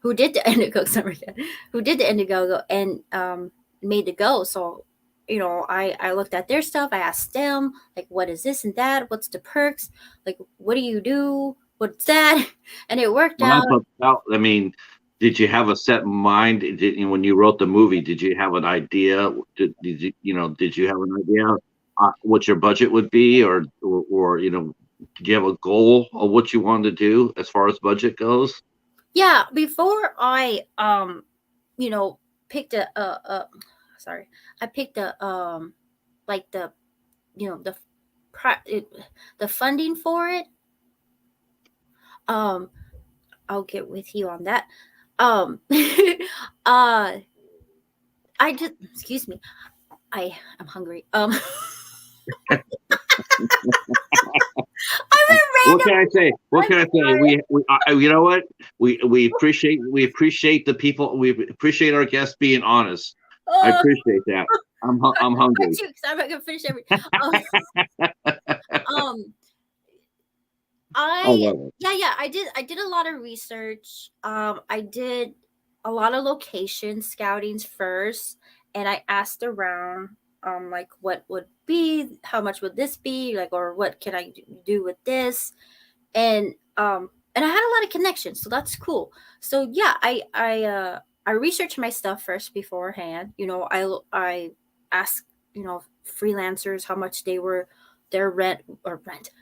who did the Indiegogo, sorry, who did the Indiegogo and made the go. So, I looked at their stuff. I asked them, like, what is this and that? What's the perks? Like, what do you do? What's that? And it worked Well, out. I mean, did you have a set mind? When you wrote the movie, did you have an idea? Did you have an idea what your budget would be, or did you have a goal of what you wanted to do as far as budget goes? Yeah, before I you know, picked sorry, I picked like the the funding for it. Um, I'll get with you on that. Um, uh, I just excuse me. I'm hungry. I'm a What random. can I say? What I'm can I say? sorry. You know what? We appreciate the people. We appreciate our guests being honest. I Oh, appreciate that. I'm cut hungry. you because I'm not gonna finish every. Um, um, I I love it. yeah, I did a lot of research. I did a lot of location scoutings first, and I asked around like what would be, how much would this be, like, or what can I do with this, and I had a lot of connections, so that's cool. So yeah, I researched my stuff first beforehand. I asked freelancers how much they were, their rent,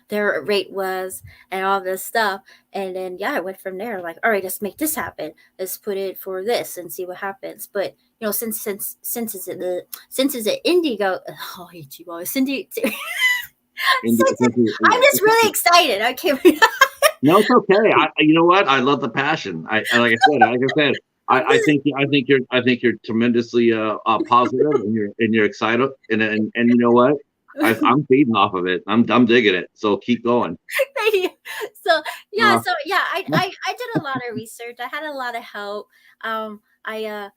their rate was, and all this stuff. And then yeah, I went from there. Like, all right, let's make this happen. Let's put it for this and see what happens. But since it's an Indigo, oh, I hate you all. Indi- I'm just really excited. I can't. No, it's okay. You know what? I love the passion. Like I said, I think you're tremendously positive, and you're excited, and you know what? I'm feeding off of it. I'm digging it. So keep going. Thank you. So yeah, Uh, I did a lot of research. I had a lot of help. I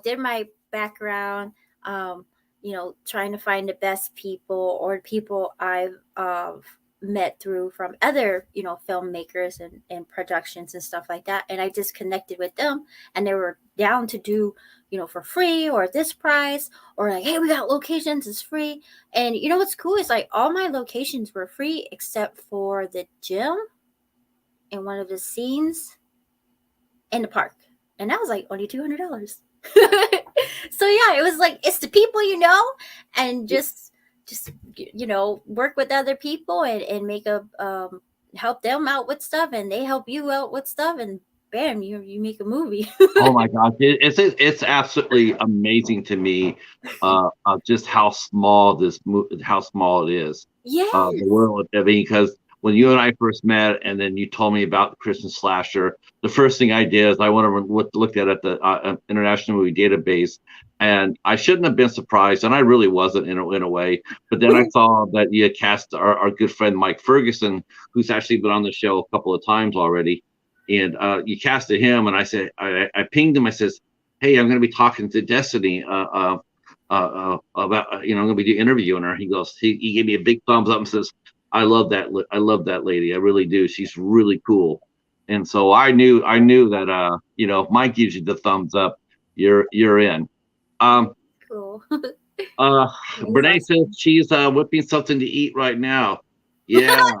did my background. Trying to find the best people or people I've met through from other filmmakers and productions and stuff like that. And I just connected with them, and they were down to do, for free or this price, or like, hey, we got locations, it's free. And what's cool is like all my locations were free except for the gym and one of the scenes in the park. And that was like only $200. So yeah, it was like it's the people and just work with other people and make a help them out with stuff, and they help you out with stuff, and bam, you make a movie. Oh my gosh, it's absolutely amazing to me, just how small how small it is, Yes. the world. I mean, because when you and I first met, and then you told me about the Christmas slasher, the first thing I did is I went over and looked at the International Movie Database, and I shouldn't have been surprised, and I really wasn't in a way. But then I saw that you had cast our good friend Mike Ferguson, who's actually been on the show a couple of times already. And you casted him, and I said, I pinged him. I says, "Hey, I'm going to be talking to Destiny about, I'm going to be interviewing her." He gave me a big thumbs up and says, "I love that. I love that lady. I really do. She's really cool." And so I knew that, if Mike gives you the thumbs up, you're in. Um, Cool. uh, He's Renee awesome. says she's whipping something to eat right now. Yeah.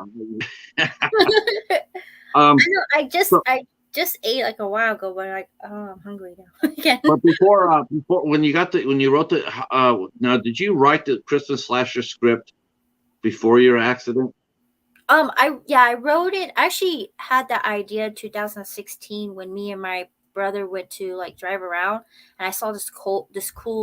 I um, know. so, I just ate like a while ago, but like, oh, I'm hungry now again. But before when you wrote the now, did you write the Christmas slasher script before your accident? I wrote it. I actually had that idea in 2016 when me and my brother went to like drive around, and I saw this cool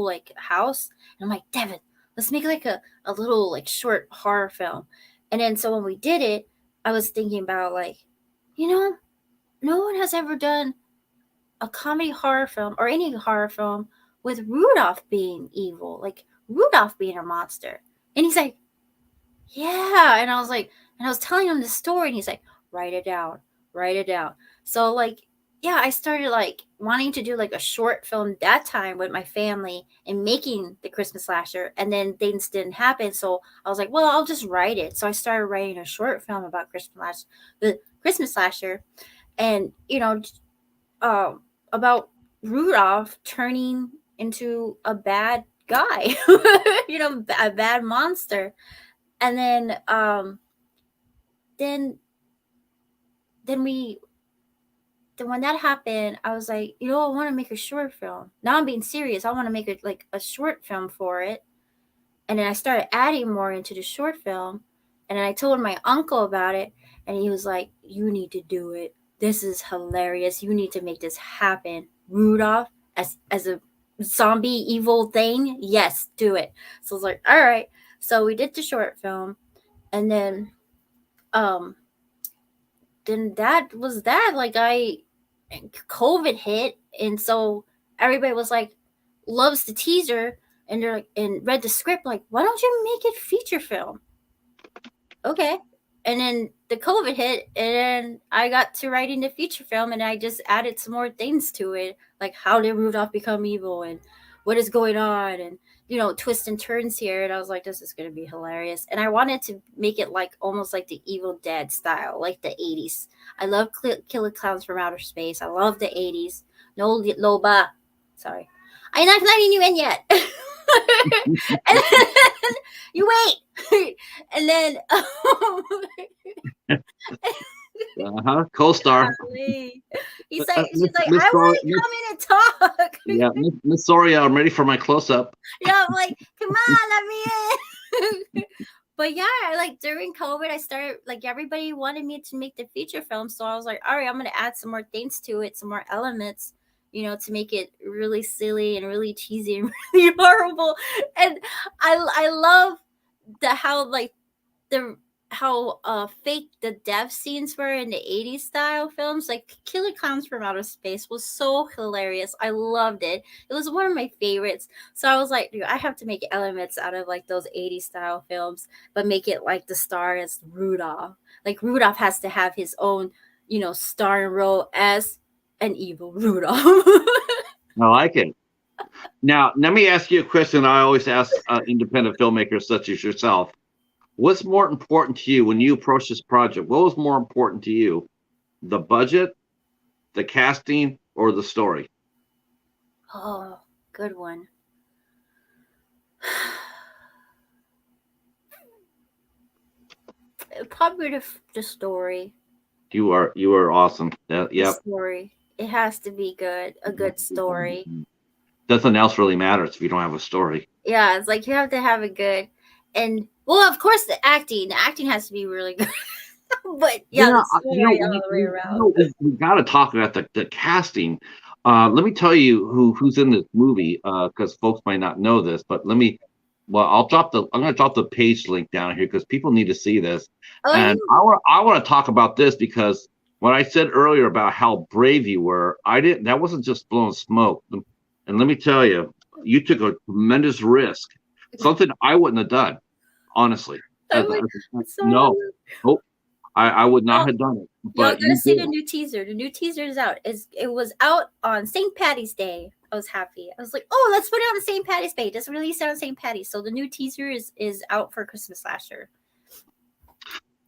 like house, and I'm like, Devin, let's make like a little like short horror film. And then so when we did it, I was thinking about like, you know, no one has ever done a comedy horror film or any horror film with Rudolph being evil, like Rudolph being a monster. And he's like, yeah. And I was like, and I was telling him the story, and he's like, write it down, write it down. So, like, yeah, I started like wanting to do like a short film that time with my family and making the Christmas slasher, and then things didn't happen. So I was like, well, I'll just write it. So I started writing a short film about the Christmas slasher, and about Rudolph turning into a bad guy, a bad monster. And then then we then when that happened, I was like, I want to make a short film. Now I'm being serious. I want to make it like a short film for it. And then I started adding more into the short film. And then I told my uncle about it, and he was like, "You need to do it. This is hilarious. You need to make this happen. Rudolph as a zombie evil thing. Yes, do it." So I was like, "All right." So we did the short film, and um then that was that. Like COVID hit, and so everybody was like, loves the teaser, and they're like, and read the script, like, why don't you make it feature film? Okay. And then the COVID hit, and then I got to writing the feature film, and I just added some more things to it, like how did Rudolph become evil, and what is going on, and twists and turns here. And I was like, this is gonna be hilarious. And I wanted to make it like almost like the Evil Dead style, like the 80s. I love Killer Clowns from Outer Space. I love the 80s. No Loba. Sorry. I'm not letting you in yet. And then, you wait. And then Co-star. golly. She's Miss like, Miss I Soria, want to come in and talk. yeah, Miss Soria, I'm ready for my close-up. Yeah, I'm like, come on, let me in. But yeah, like during COVID, I started like everybody wanted me to make the feature film, so I was like, all right, I'm gonna add some more things to it, some more elements, to make it really silly and really cheesy and really horrible. And I love the how like the how fake the death scenes were in the 80s style films. Like Killer Clowns from Outer Space was so hilarious. I loved it. It was one of my favorites. So I was like, dude, I have to make elements out of like those 80s style films, but make it like the star as Rudolph. Like Rudolph has to have his own, starring role as an evil Rudolph. I like it. Now, let me ask you a question I always ask independent filmmakers such as yourself. What's more important to you when you approach this project? What was more important to you? The budget, the casting, or the story? Oh, good one. Probably the story. You are awesome. The Yep. story. It has to be good. A good story. Nothing else really matters if you don't have a story. Yeah, it's like you have to have a good, and well, of course, the acting. The acting has to be really good. But yeah, Yeah, the story all the way around. we got to talk about the casting. Let me tell you who's in this movie, because folks might not know this. But let me. Well, I'm going to drop the page link down here because people need to see this. Oh And yeah. I want to talk about this because when I said earlier about how brave you were, I didn't. That wasn't just blowing smoke. And let me tell you, you took a tremendous risk, something I wouldn't have done, honestly. I'm like, so No, nope. I would not y'all, have done it, y'all but gotta you see the did. new teaser. The new teaser is out. It was out on St. Patty's Day. I was happy. I was like, oh, let's put it on the St. Patty's Day. Just release it on St. Patty's. So the new teaser is out for Christmas last year.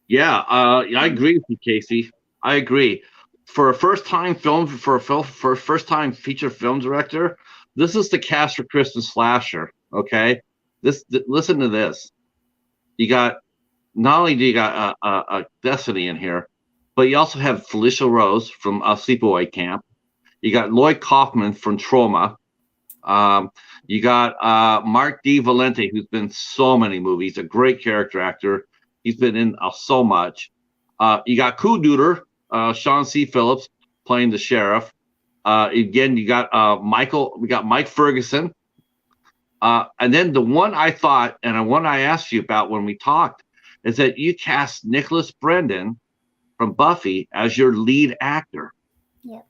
Yeah, I agree with you, Casey. I agree. For a first-time for a first-time feature film director, this is the cast for Christmas slasher. Okay, listen to this. You got not only do you got Destiny in here, but you also have Felicia Rose from Sleepaway Camp. You got Lloyd Kaufman from Trauma. Um, you got Mark D. Valente, who's been in so many movies, a great character actor. He's been in so much. You got Cool Duder, Sean C. Phillips playing the sheriff. Again, you got we got Mike Ferguson. And then the one I thought, and the one I asked you about when we talked, is that you cast Nicholas Brendan from Buffy as your lead actor. Yeah.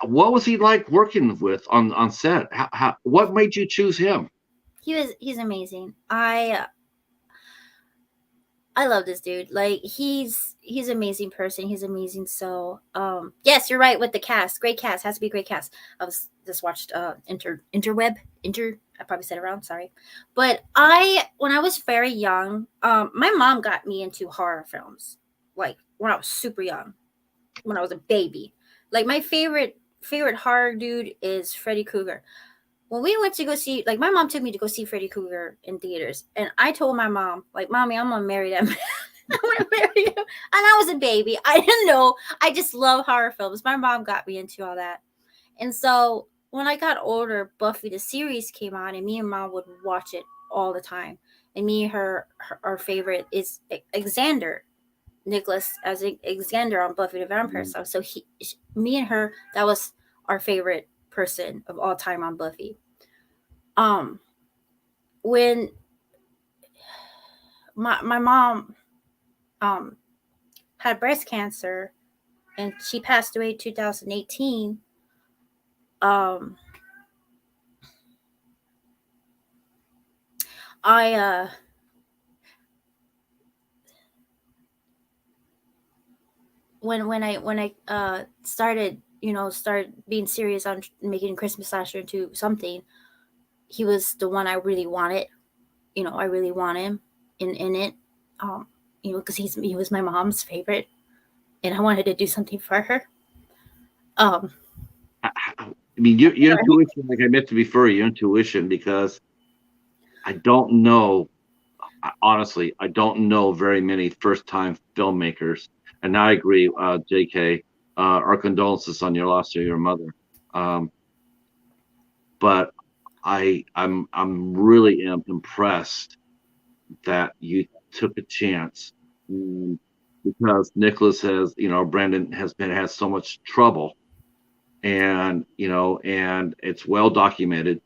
What was he like working with on set? What made you choose him? He's amazing. I love this dude. Like he's an amazing person. He's amazing. So yes, you're right with the cast. Great cast. Has to be a great cast. I was just watched I probably said it wrong, sorry. But when I was very young, my mom got me into horror films. Like when I was super young, when I was a baby. Like my favorite horror dude is Freddy Krueger. When we went to go see, like my mom took me to go see Freddy Krueger in theaters, and I told my mom, like, "Mommy, I'm gonna marry that man. I'm gonna marry him." And I was a baby. I didn't know. I just love horror films. My mom got me into all that, and so when I got older, Buffy the series came on, and me and mom would watch it all the time. And me and our favorite is Xander, Nicholas as Xander on Buffy the Vampire Slayer. So me and her, that was our favorite person of all time on Buffy. When my mom had breast cancer and she passed away in 2018, I when I started being serious on making Christmas Slasher into something, he was the one I really wanted. I really want him in it. Because he was my mom's favorite, and I wanted to do something for her. I mean, your intuition, like I meant to before, your intuition, because I don't know, honestly, I don't know very many first-time filmmakers. And I agree, JK, our condolences on your loss of your mother. Um, but I'm really impressed that you took a chance, because Nicholas has, Brandon has so much trouble, and and it's well documented.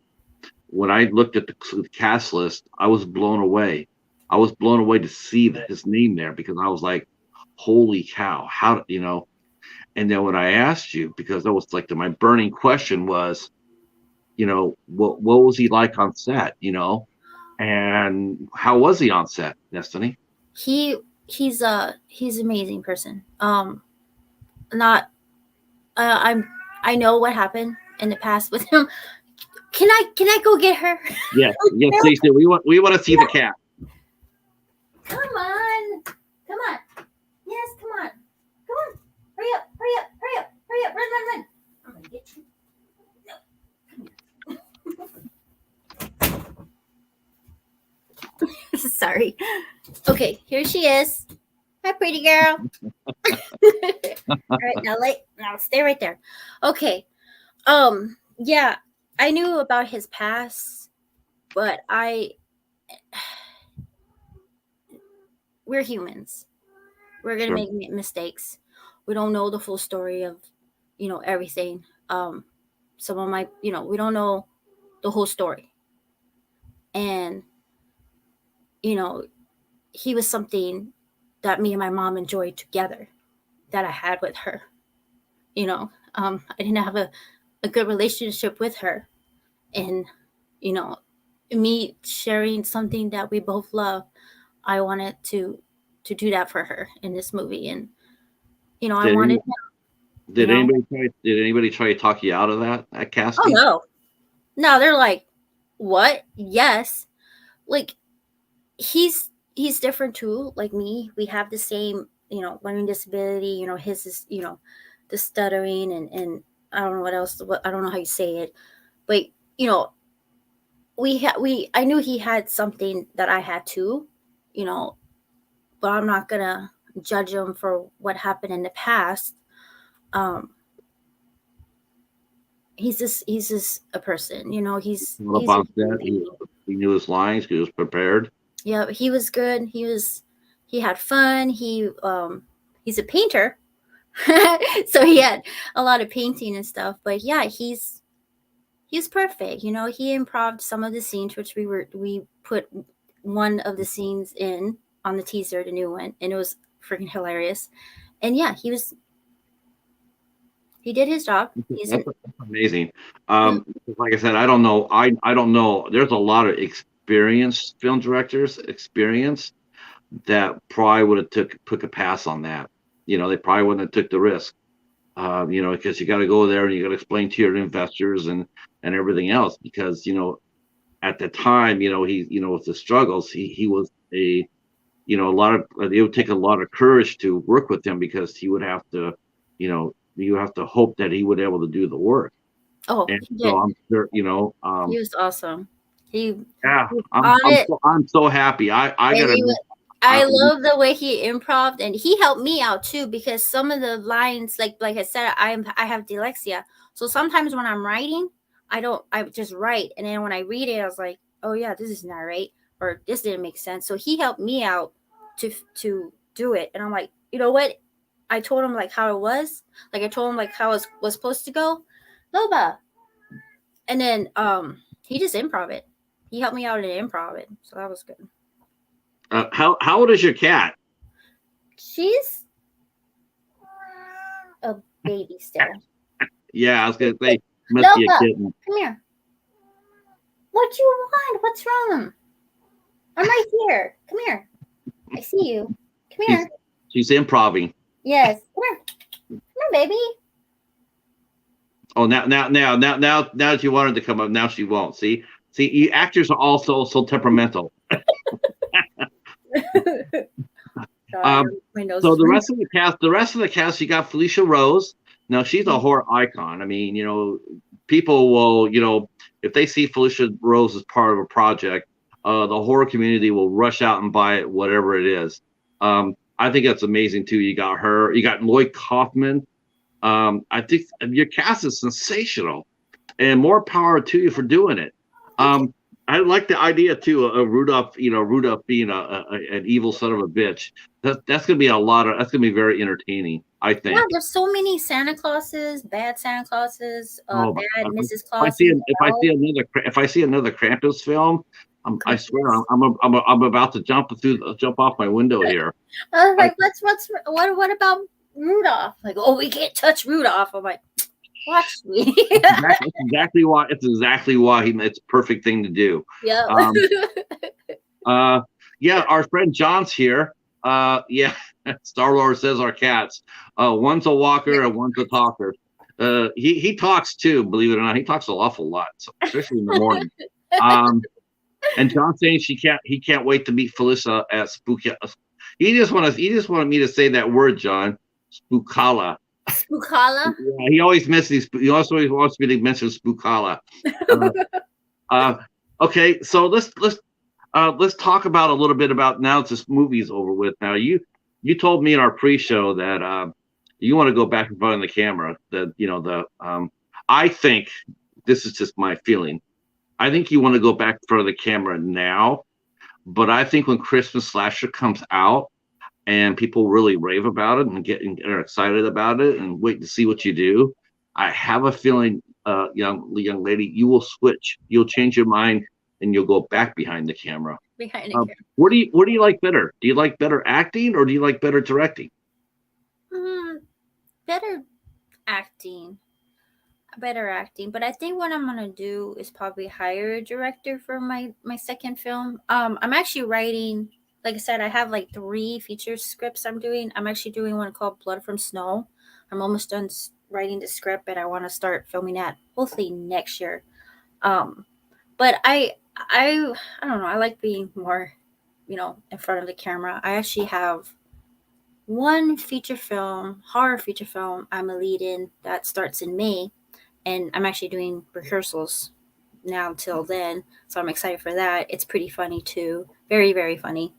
When I looked at the cast list, I was blown away. I was blown away to see his name there because I was like, "Holy cow! How?" And then when I asked you, because that was like my burning question was, what was he like on set? And how was he on set, Destiny? He's an amazing person. Not I know what happened in the past with him. Can I go get her? Yes, yes, please do. We want to see the cat. Come on. Come on. Yes, come on. Come on. Hurry up. Hurry up. Hurry up. Hurry up. Run, run, run. I'm gonna get you. No. Sorry. Okay, here she is. Hi, pretty girl. All right, now stay right there. Okay. Yeah, I knew about his past, but we're humans. We're gonna Sure. make mistakes. We don't know the full story of, everything. Someone might, we don't know the whole story, and you know, he was something that me and my mom enjoyed together that I had with her. I didn't have a good relationship with her, and you know, me sharing something that we both love, I wanted to do that for her in this movie, and I Did wanted any, him. did anybody try to talk you out of that Oh casting? no, no, they're like, what? Yes, like he's different too, like me. We have the same, learning disability. His is, the stuttering and I don't know what else. I don't know how you say it, but you know, we I knew he had something that I had too, you know, but I'm not gonna judge him for what happened in the past. Um, he's just a person, Up he's a on human set, being. he knew his lines. He was prepared. Yeah, he was good. He had fun. He's a painter, so he had a lot of painting and stuff. But yeah, he's perfect. He improved some of the scenes, which we put one of the scenes in on the teaser, the new one, and it was freaking hilarious. And yeah, he did his job. That's amazing. Yeah. Like I said, I don't know. I don't know. There's a lot of experienced film directors, that probably would have took a pass on that. They probably wouldn't have took the risk. Because you got to go there and you got to explain to your investors and everything else. Because at the time, he, with the struggles, he was a lot of it would take a lot of courage to work with him because he would have to, you have to hope that he would be able to do the work. Oh, And he so did. I'm sure, He was awesome. He yeah, was on it. I'm so happy. I And gotta he admit, was, I I, love the way he improv, and he helped me out too because some of the lines, like I said, I have dyslexia, so sometimes when I'm writing, I just write, and then when I read it, I was like, oh yeah, this is not right, or this didn't make sense. So he helped me out to do it, and I'm like, you know what? I told him like how it was, like I told him like how it was supposed to go, Loba, and then he just improv it. He helped me out in improv it, so that was good. how old is your cat? She's a baby still. Yeah, I was gonna say must be a Loba, kitten. come here. What you want? What's wrong? I'm right here. Come here. I see you. Come She's here. she's improving. Yes. Come here. Come here, baby. Oh, now that you want her to come up, now she won't. See, you actors are also so temperamental. Sorry, Um, my nose so is running. the rest of the cast, you got Felicia Rose. Now she's a horror icon. I mean, people will, if they see Felicia Rose as part of a project, the horror community will rush out and buy it, whatever it is. I think that's amazing too. You got her. You got Lloyd Kaufman. I think your cast is sensational, and more power to you for doing it. Thank you. I like the idea too of Rudolph being an evil son of a bitch. That's gonna be that's gonna be very entertaining, I Yeah, think. there's so many Santa Clauses, bad Santa Clauses, Oh my bad God. Mrs. Clauses, elves. If I see another Krampus film, I swear Krampus. I'm about to jump off my window here. I was I, like, what about Rudolph? Like, oh, we can't touch Rudolph. I'm like, watch me. it's exactly why it's a perfect thing to do. Yeah. Um, yeah, our friend John's here. Yeah, Star Lord says our cats. One's a walker and one's a talker. He talks too, believe it or not. He talks an awful lot, especially in the morning. And John saying he can't wait to meet Felissa at Spooky. He just wanted me to say that word, John. Spookala. Spookala. Yeah, he always misses. He also wants me to mention Spookala. Uh, okay, so let's let's talk about a little bit about now that this movie's over with. Now, you told me in our pre-show that you want to go back in front of the camera. That I think this is just my feeling. I think you want to go back in front of the camera now, but I think when Christmas Slasher comes out and people really rave about it and are excited about it and wait to see what you do, I have a feeling, young lady, you will switch. You'll change your mind and you'll go back behind the camera. Behind the camera. What do you like better? Do you like better acting or do you like better directing? Better acting. Better acting, but I think what I'm gonna do is probably hire a director for my second film. I'm actually writing, like I said, I have like 3 feature scripts I'm doing. I'm actually doing one called Blood from Snow. I'm almost done writing the script, but I want to start filming that hopefully next year. But I don't know. I like being more, in front of the camera. I actually have one horror feature film I'm a lead in that starts in May, and I'm actually doing rehearsals now till then, so I'm excited for that. It's pretty funny too, very very funny,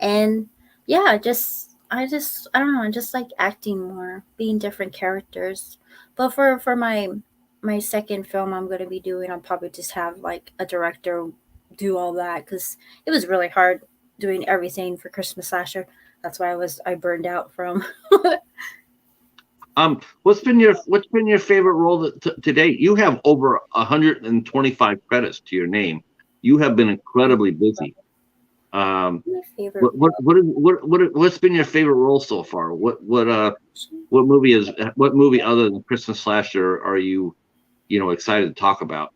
and yeah, I don't know, I just like acting more, being different characters. But for my second film I'm gonna be doing, I'll probably just have like a director do all that because it was really hard doing everything for Christmas Slasher. That's why I burned out from. What's been your favorite role to date? You have over 125 credits to your name. You have been incredibly busy. My favorite. What's been your favorite role so far? What movie other than Christmas Slasher are you excited to talk about?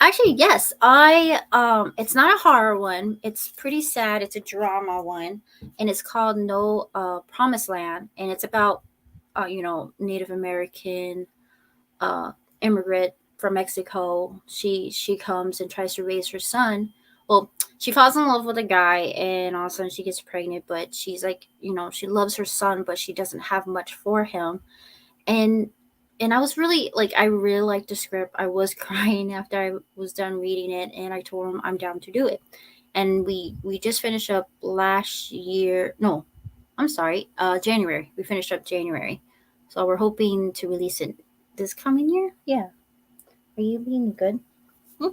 Actually, yes. It's not a horror one. It's pretty sad. It's a drama one, and it's called No Promised Land, and it's about Native American uh immigrant from Mexico. She comes and tries to raise her son. Well, she falls in love with a guy, and all of a sudden she gets pregnant. But she's like, she loves her son, but she doesn't have much for him. And I was really like, I really liked the script. I was crying after I was done reading it, and I told him I'm down to do it. And we just finished up last year. No, I'm sorry, January. We finished up January, so we're hoping to release it this coming year. Yeah, are you being good? Hmm?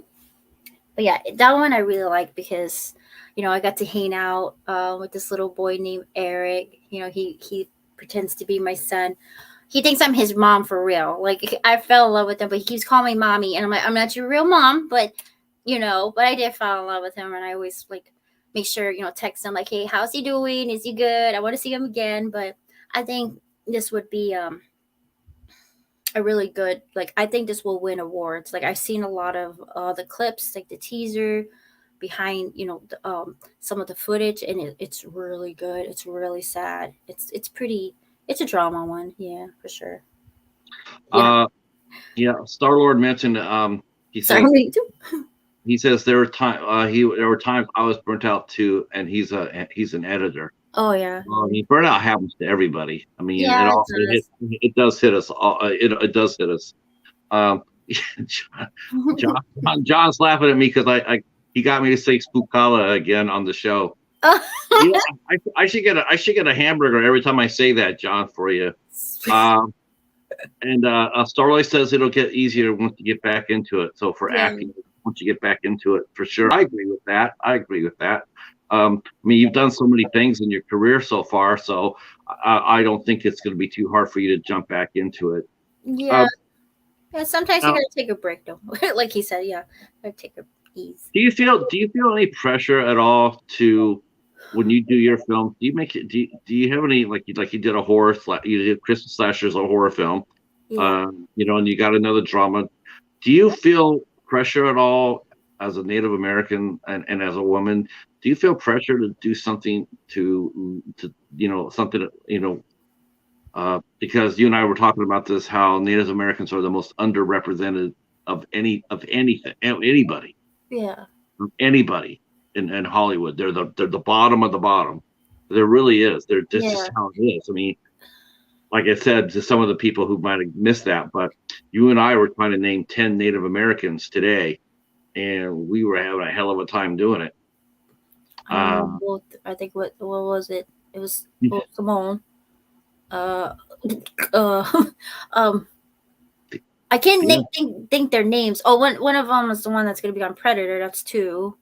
But yeah, that one I really like because, I got to hang out with this little boy named Eric. He pretends to be my son. He thinks I'm his mom for real. Like, I fell in love with him, but he keeps calling me mommy, and I'm like, I'm not your real mom, but but I did fall in love with him, and I always like make sure text him like, hey, how's he doing? Is he good? I want to see him again. But I think this would be a really good, like, I think this will win awards. Like, I've seen a lot of the clips, like the teaser behind some of the footage, and it's really good. It's really sad. It's pretty. It's a drama one, yeah, for sure. Yeah. Yeah, Star-Lord mentioned he says Sorry. there were times I was burnt out too, and he's an editor. Oh yeah. I mean, burnout happens to everybody. I mean, Yeah, it does hit us. It does hit us. Um, John's laughing at me because he got me to say Spookala again on the show. Yeah, I should get a hamburger every time I say that, John, for you. And Starlight says it'll get easier once you get back into it. So for acting, once you get back into it, for sure. I agree with that. I mean, you've done so many things in your career so far, so I don't think it's going to be too hard for you to jump back into it. Yeah. Yeah. Sometimes you gotta take a break, though. Like he said, yeah, gotta take a ease. Do you feel any pressure at all to when you do your film? Do you make it? Do you have any like you did a horror? You did Christmas Slashers, a horror film. Yeah. And you got another drama. Do you feel pressure at all as a Native American and as a woman? Do you feel pressure to do something to something because you and I were talking about this, how Native Americans are the most underrepresented of anybody Yeah. in Hollywood. They're the bottom of the bottom. There really is. This is how it is. I mean, like I said to some of the people who might have missed that, but you and I were trying to name 10 Native Americans today, and we were having a hell of a time doing it. I don't know Uh, both. I think what was it? It was well, Simone. Uh, uh, um, I can't yeah, think their names. Oh, one of them is the one that's going to be on Predator. That's two.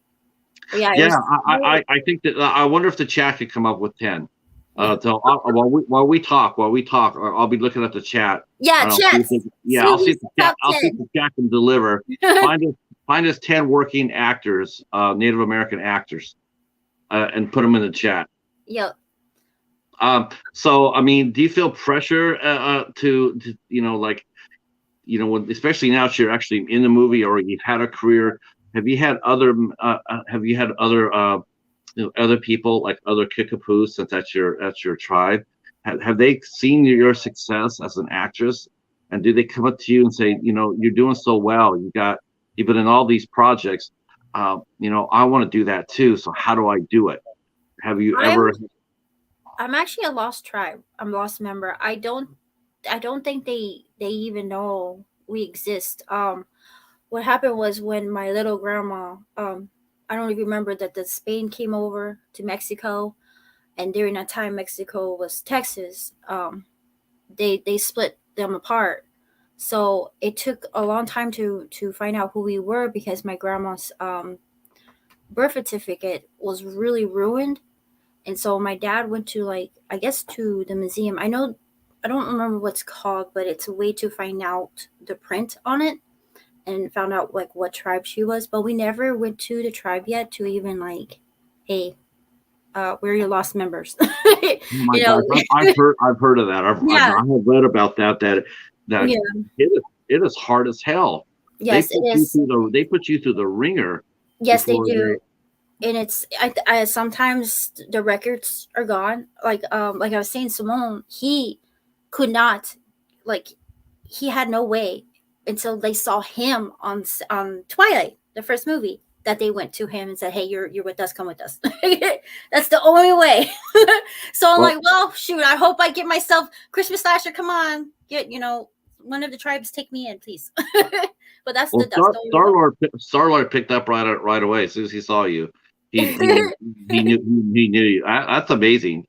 But yeah, it yeah. was. I think that I wonder if the chat could come up with 10. Yeah, So while we talk, or I'll be looking at the chat, yeah. and I'll see if Chats. I'll see if Sweeties the chat top I'll see if 10. the chat can deliver. Find us find us 10 working actors, Native American actors, and put them in the chat. Yep. So I mean, do you feel pressure to like especially now that you're actually in the movie or you've had a career? Have you had other people like other Kickapoos since that's your tribe? Have they seen your success as an actress, and do they come up to you and say, you're doing so well, you've been in all these projects, I want to do that too. So how do I do it? Have you I'm ever? I'm actually a lost tribe. I'm a lost member. I don't think they even know we exist. What happened was when my little grandma I don't even remember that the Spain came over to Mexico, and during that time Mexico was Texas. They split them apart. So it took a long time to find out who we were because my grandma's birth certificate was really ruined. And so my dad went to, like, I guess to the museum. I don't remember what's called, but it's a way to find out the print on it and found out like what tribe she was. But we never went to the tribe yet to even like, hey, we're your lost members. Oh my you know, gosh, I've heard of that. I yeah, have read about that yeah, it is hard as hell. They yes, it put you is. through the ringer Yes, they before they. do. And it's I sometimes the records are gone. Like I was saying, Simone, he could not, like, he had no way until they saw him on Twilight, the first movie, that they went to him and said, "Hey, you're with us. Come with us." That's the only way. So I'm Well, like, well, shoot. I hope I get myself Christmas slasher. Come on, get one of the tribes take me in, please. But well, that's the only way. Star Lord picked up right away as soon as he saw you. He knew you. That's amazing.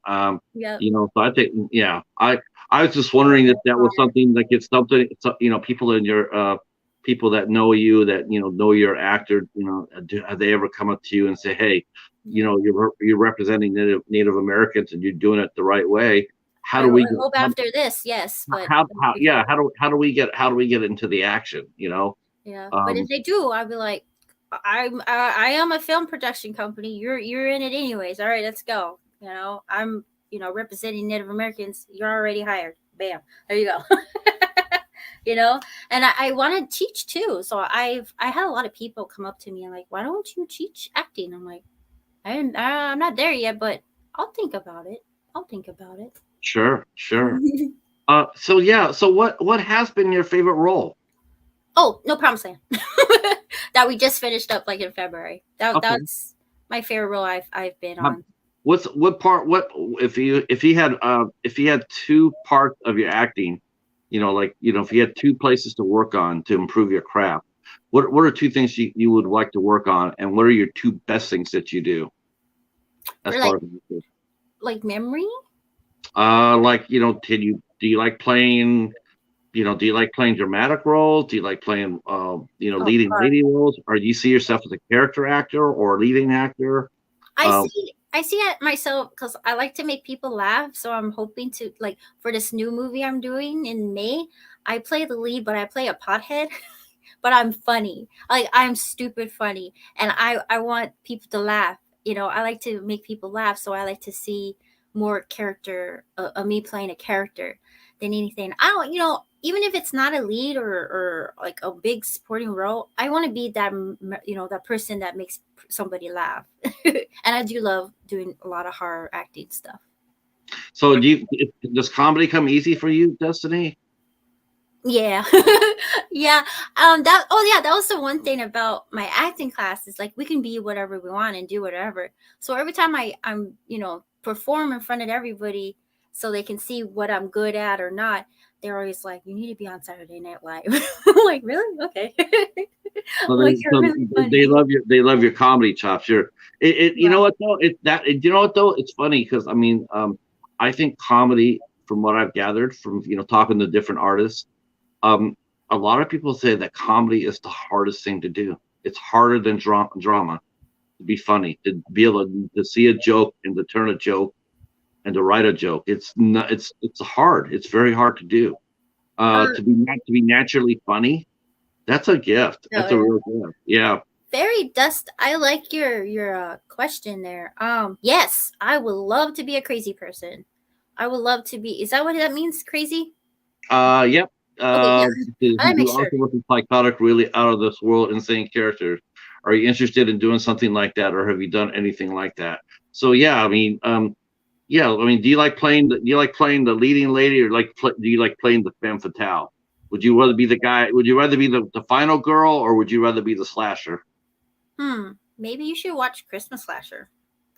Yep. So I think, yeah, I was just wondering if that was something like it's something, people in your people that know you, that know your actor, have they ever come up to you and say, hey, you're representing Native Americans and you're doing it the right way. How I do we hope after this, yes, but how yeah before, how do we get into the action? yeah. But if Um, they do, I'll be like, I am a film production company. You're in it anyways. All right, let's go. I'm representing Native Americans. You're already hired. Bam, there you go. you know, and I want to teach too. So I had a lot of people come up to me and like, why don't you teach acting? I'm like, I'm not there yet, but I'll think about it. I'll think about it. sure, sure. So yeah, so what has been your favorite role? Oh, no problem, Sam. That we just finished up like in February. Okay. That's my favorite role I've been How- on. what part, what if you had two parts of your acting, if you had two places to work on to improve your craft, what are two things you would like to work on, and what are your two best things that you do as For far as acting? memory. Like, do you like playing, do you like playing dramatic roles? Do you like playing, Oh, leading lady roles? Or do you see yourself as a character actor or a leading actor? Um, I see it myself because I like to make people laugh. So I'm hoping to, like, for this new movie I'm doing in May. I play the lead, but I play a pothead. But I'm funny. Like, I'm stupid funny, and I want people to laugh. I like to make people laugh, so I like to see more character of me playing a character than anything. I don't, even if it's not a lead or like a big supporting role, I want to be that that person that makes somebody laugh. And I do love doing a lot of horror acting stuff. so does comedy come easy for you, Destiny? Yeah. Yeah. That was the one thing about my acting class is like we can be whatever we want and do whatever. So every time I'm perform in front of everybody so they can see what I'm good at or not, they're always like, you need to be on Saturday Night Live. I'm like, really? Okay. So I'm like, you're really they funny. love your comedy chops. You know Wow. what though? You know what though? It's funny because I think comedy, from what I've gathered from talking to different artists, um, a lot of people say that comedy is the hardest thing to do. It's harder than drama to be funny, to be able to see a joke and to turn a joke and to write a joke. It's not. It's hard. It's very hard to do. Uh, To be naturally funny, that's a gift. no, That's a yeah. real gift. Yeah. Very dust. I like your question there. Yes, I would love to be a crazy person. I would love to be. Is that what that means? Crazy? Yep. Okay, yeah. I To make do sure. also with the psychotic, really out of this world, insane characters. Are you interested in doing something like that, or have you done anything like that? So yeah, yeah, do you like playing the leading lady, or do you like playing the femme fatale? Would you rather be the guy? Would you rather be the final girl, or would you rather be the slasher? Maybe you should watch Christmas Slasher.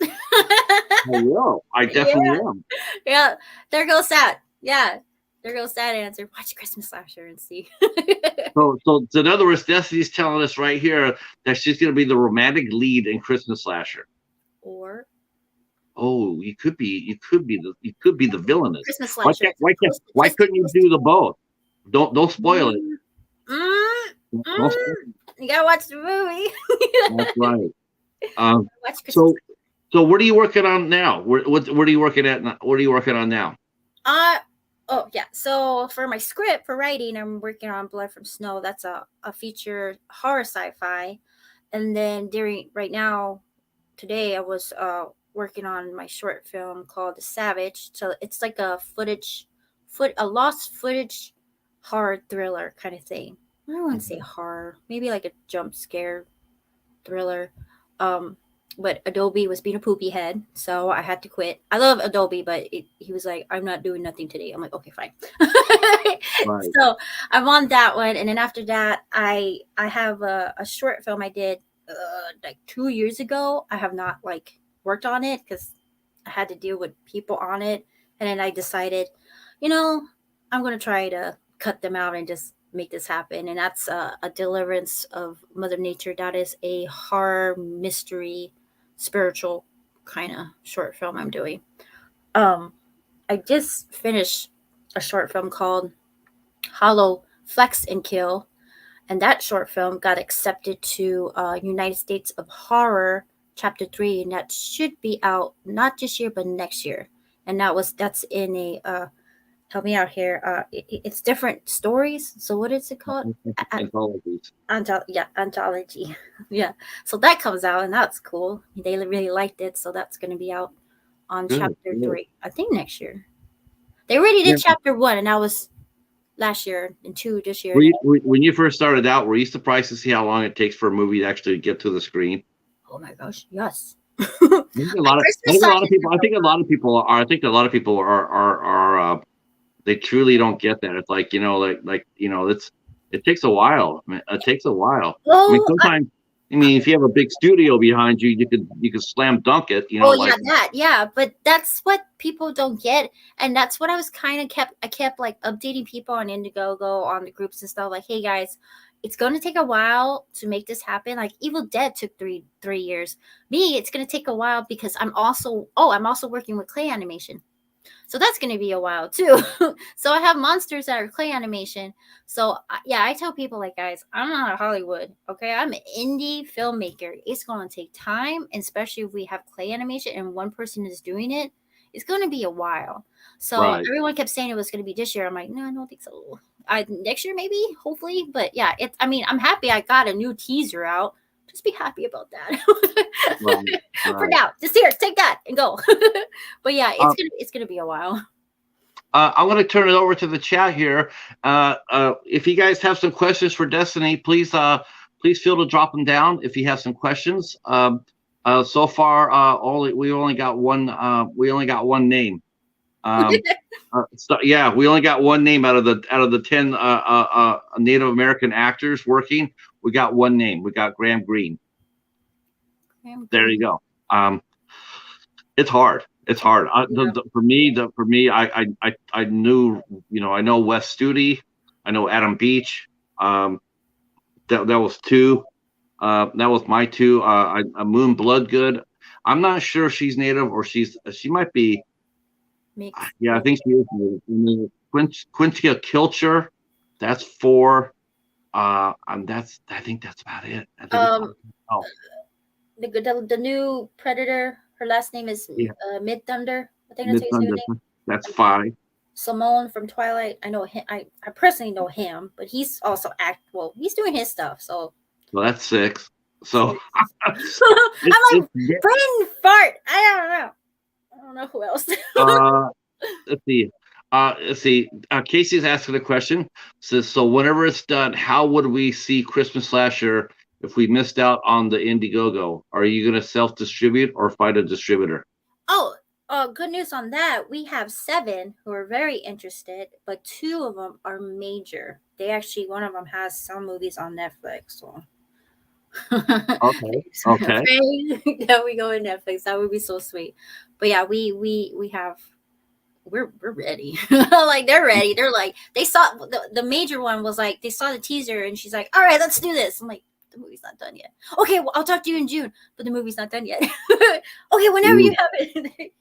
I will. I Yeah, definitely am. yeah. There goes that. Yeah, there goes that answer. Watch Christmas Slasher and see. So in other words, Destiny's telling us right here that she's going to be the romantic lead in Christmas Slasher. Or Oh, you could be the villainous. Christmas Slasher. Why couldn't you do the both? Don't spoil it. Mm, mm, Don't mm. spoil it. You gotta watch the That's movie. right. Um, Watch Christmas. so what are you working on now? What are you working at? What are you working on now? Uh oh yeah. So for my script for writing, I'm working on Blood from Snow. That's a feature horror sci-fi. And then during right now, today I was working on my short film called The Savage. So it's like a lost footage horror thriller kind of thing. I don't want to say horror, maybe like a jump scare thriller. Um, but Adobe was being a poopy head, so I had to quit. I love Adobe, but he was like, "I'm not doing nothing today." I'm like, "Okay, fine." Right. So I'm on that one, and then after that, I have a short film I did like 2 years ago. I have not like worked on it because I had to deal with people on it, and then I decided, you know, I'm gonna try to cut them out and just make this happen. And that's a deliverance of Mother Nature. That is a horror mystery, spiritual kind of short film I'm doing. Um, I just finished a short film called Hollow Flex and Kill, and that short film got accepted to United States of Horror Chapter 3, and that should be out not this year but next year. And that's in a help me out here. It's different stories. So what is it called? Anthologies. Yeah, anthology. Yeah. So that comes out, and that's cool. They really liked it, so that's going to be out on Good. chapter Good. 3. I think next year. They already Yeah. did chapter 1, and that was last year, and 2 this year. When you first started out, were you surprised to see how long it takes for a movie to actually get to the screen? Oh my gosh, yes. I think a lot of people. I think a lot of people are. I think a lot of people are. They truly don't get that. It's like it takes a while. I mean, it takes a while. I mean, Well, sometimes. I mean, if you have a big studio behind you, you could slam dunk it. oh yeah, yeah, but that's what people don't get, and that's what I was kind of kept like updating people on Indiegogo on the groups and stuff. Like, hey guys, it's going to take a while to make this happen. Like Evil Dead took three years. Me, it's going to take a while because I'm also working with clay animation. So that's going to be a while too. So I have monsters that are clay animation. So yeah, I tell people like, guys, I'm not a Hollywood. Okay, I'm an indie filmmaker. It's going to take time, and especially if we have clay animation and one person is doing it, it's going to be a while. So Right. everyone kept saying it was going to be this year. I'm like, no, I don't think so. Next year maybe, hopefully. But yeah, I mean, I'm happy I got a new teaser out. Just be happy about that. Right. For now, just here, take that and go. But yeah, it's gonna be a while. I want to turn it over to the chat here. If you guys have some questions for Destiny, please feel to drop them down. If you have some questions, so far we only got one name. So yeah, we only got one name out of the 10 Native American actors working. We got one name. We got Graham Greene. There you go. It's hard. It's hard. For me, I knew, I know Wes Studi, I know Adam Beach. That was two. That was my two. Moon Bloodgood. I'm not sure if she's native or she might be. Mixed. Yeah, I think she is native. And then Quintia Kilcher, that's 4. I think that's about it. I think it's Um, oh the new Predator. Her last name is yeah, Mid Thunder. I think that's Miss how you say her Thunder, name. that's And then 5. Simone from Twilight. I know him. I personally know him, but he's also he's doing his stuff. So So that's 6. So 6. it's I'm like it's brain fart. I don't know who else. uh let's see. Let's see. Casey's asking a question. Says, so whenever it's done, how would we see Christmas Slasher if we missed out on the Indiegogo? Are you going to self-distribute or find a distributor? Oh, good news on that. We have 7 who are very interested, but 2 of them are major. One of them has some movies on Netflix. So, Okay. Okay. that we go in Netflix. That would be so sweet. But yeah, we have. We're ready. Like they're ready. They're like they saw the major one was like they saw the teaser and she's like, all right, let's do this. I'm like, the movie's not done yet. Okay, well, I'll talk to you in June, but the movie's not done yet. Okay, whenever you have it.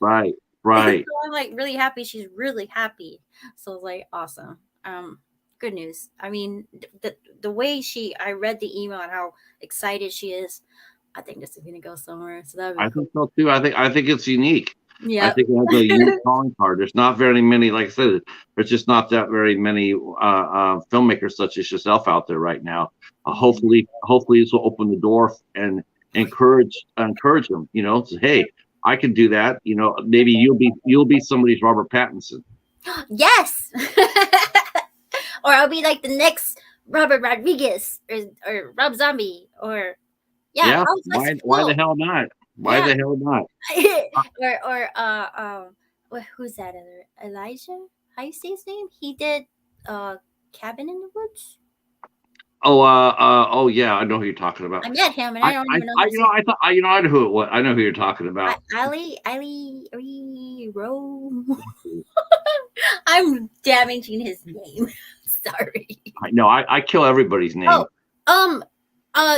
Right. So Right. I'm like really happy. She's really happy. So it's like awesome. Good news. I mean, the way I read the email and how excited she is. I think this is gonna go somewhere. So that'd be I cool. think so too. I think it's unique. I Yeah. think it has a unique calling card. There's not very many, like I said, there's just not that very many filmmakers such as yourself out there right now. Hopefully, this will open the door and encourage them. Say, hey, I can do that. Maybe you'll be somebody's Robert Pattinson. Yes. Or I'll be like the next Robert Rodriguez or Rob Zombie or yeah, Yeah. let's Why the float. hell not? Why Yeah. the hell not? Who's that other Elijah? How you say his name? He did Cabin in the Woods. Oh yeah, I know who you're talking about. I met him and I I don't I, even know I his you know name. I thought I know who it was. I know who you're talking about. Ali Rowe. I'm damaging his name. Sorry. I know I kill everybody's name. Oh, um,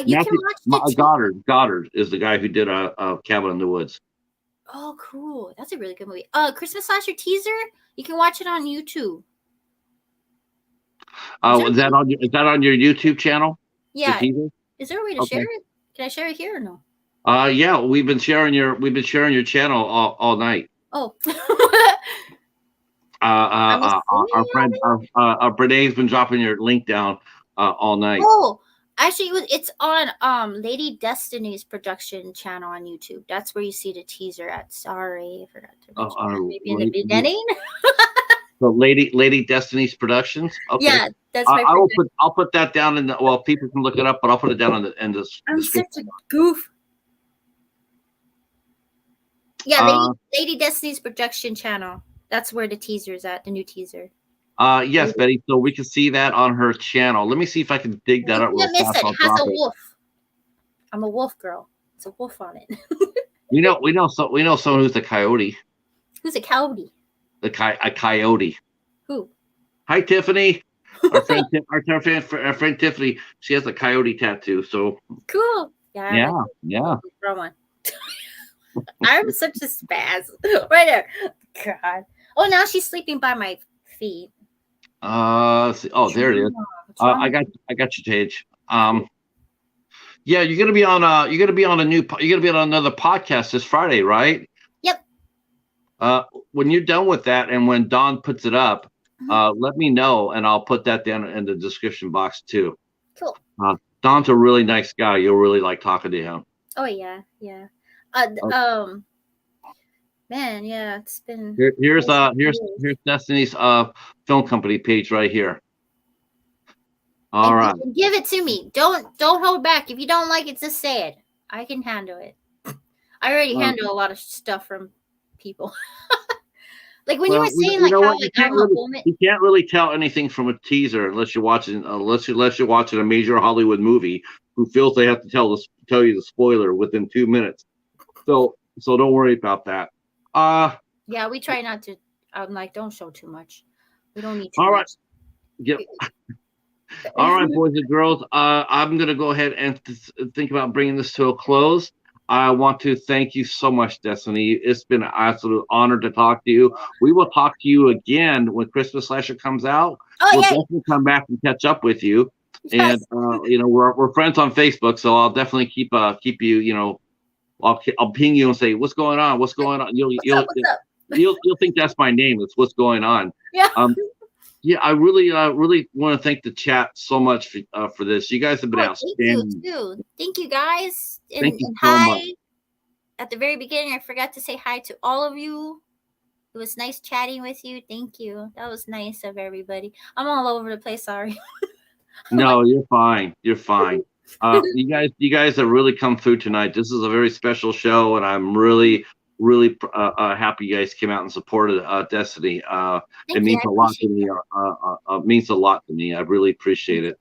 you can Matthew watch the two. Goddard is the guy who did a Cabin in the Woods. Oh, cool. That's a really good movie. Christmas Slasher teaser. You can watch it on YouTube. Is that on your YouTube channel? The Yeah. teaser? Is there a way to share Okay. it? Can I share it here or no? Yeah, we've been sharing your channel all night. Oh. I'm Our assuming friend Brene's been dropping your link down all night. Oh, actually, it's on Lady Destiny's production channel on YouTube. That's where you see the teaser at. Sorry, I forgot to mention that. Maybe in the beginning. So Lady Destiny's Productions. Okay. Yeah, that's my. I'll put that down people can look it up, but I'll put it down in the I'm description. such a goof. Yeah, Lady Destiny's production channel. That's where the teaser is at. The new teaser. Yes, Betty. So we can see that on her channel. Let me see if I can dig that up real miss fast. it. It has a wolf. I'm a wolf girl. It's a wolf on it. we know someone who's a coyote. Who's a coyote? A coyote. Who? Hi, Tiffany. Our friend Tiffany. She has a coyote tattoo. So cool. Yeah. Throw one. I'm such a spaz. Right there. God. Oh, now she's sleeping by my feet. There it is. I got you, Tage. Yeah, you're gonna be on another podcast this Friday, right? Yep. When you're done with that and when Dawn puts it up, let me know and I'll put that down in the description box too. Cool. Don's a really nice guy. You'll really like talking to him. Oh yeah. Man, yeah, it's been. Here's Destiny's film company page right here. All right. Give it to me. Don't hold back. If you don't like it, just say it. I can handle it. I already handle a lot of stuff from people. Like when you were saying you can't really tell anything from a teaser unless you're watching a major Hollywood movie who feels they have to tell you the spoiler within 2 minutes. So don't worry about that. Yeah, we try not to. I'm like, don't show too much. We don't need too all much. Right. Yep. All right, boys and girls. I'm gonna go ahead and think about bringing this to a close. I want to thank you so much, Destiny. It's been an absolute honor to talk to you. We will talk to you again when Christmas Slasher comes out. Oh We'll yeah, definitely come back and catch up with you. And yes. we're friends on Facebook, so I'll definitely keep you. I'll ping you and say what's going on. What's going on? What's up? What's up? You'll think that's my name. It's what's going on. Yeah. Um, yeah, I really want to thank the chat so much for this. You guys have been Oh, thank you outstanding. too. Thank you guys. Thank you And so much. hi. At the very beginning, I forgot to say hi to all of you. It was nice chatting with you. Thank you. That was nice of everybody. I'm all over the place. Sorry. I'm like, No, you're fine. You're fine. You guys have really come through tonight. This is a very special show, and I'm really happy you guys came out and supported Destiny. It thank you. means I a lot to appreciate me. that. Means a lot to me. I really appreciate it.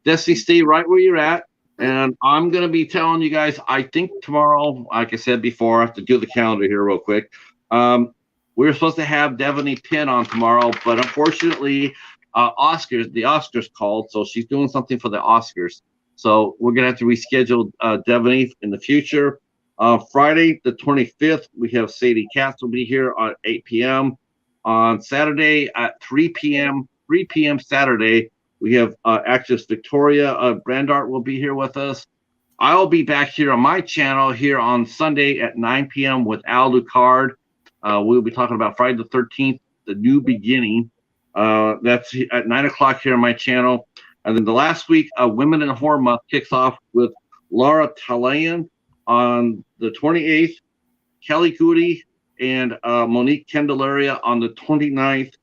Destiny, stay right where you're at. Hmm? And I'm going to be telling you guys, I think tomorrow, like I said before, I have to do the calendar here real quick. Um, we were supposed to have Devaney Pin on tomorrow, but unfortunately, the Oscars called, so she's doing something for the Oscars. So we're going to have to reschedule Devaney in the future. Friday, the 25th, we have Sadie Katz will be here at 8 p.m. On Saturday at 3 p.m., 3 p.m. Saturday, we have actress Victoria Brandart will be here with us. I'll be back here on my channel here on Sunday at 9 p.m. with Al Ducard. We'll be talking about Friday the 13th, the new beginning. That's at 9 o'clock here on my channel. And then the last week, Women in Horror Month kicks off with Laura Talayan on the 28th, Kelly Goody and Monique Candelaria on the 29th.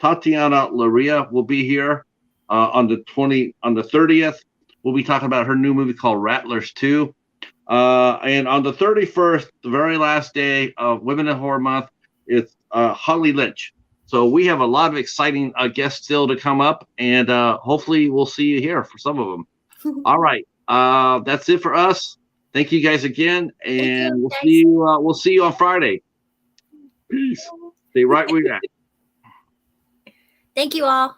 Tatiana Laria will be here on the 30th. We'll be talking about her new movie called Rattlers 2. And on the 31st, the very last day of Women in Horror Month, it's Holly Lynch. So we have a lot of exciting guests still to come up, and hopefully we'll see you here for some of them. All right, that's it for us. Thank you guys again, Thank you, and we'll see guys. you. We'll see you on Friday. Peace. Stay right where you're at. Thank you all.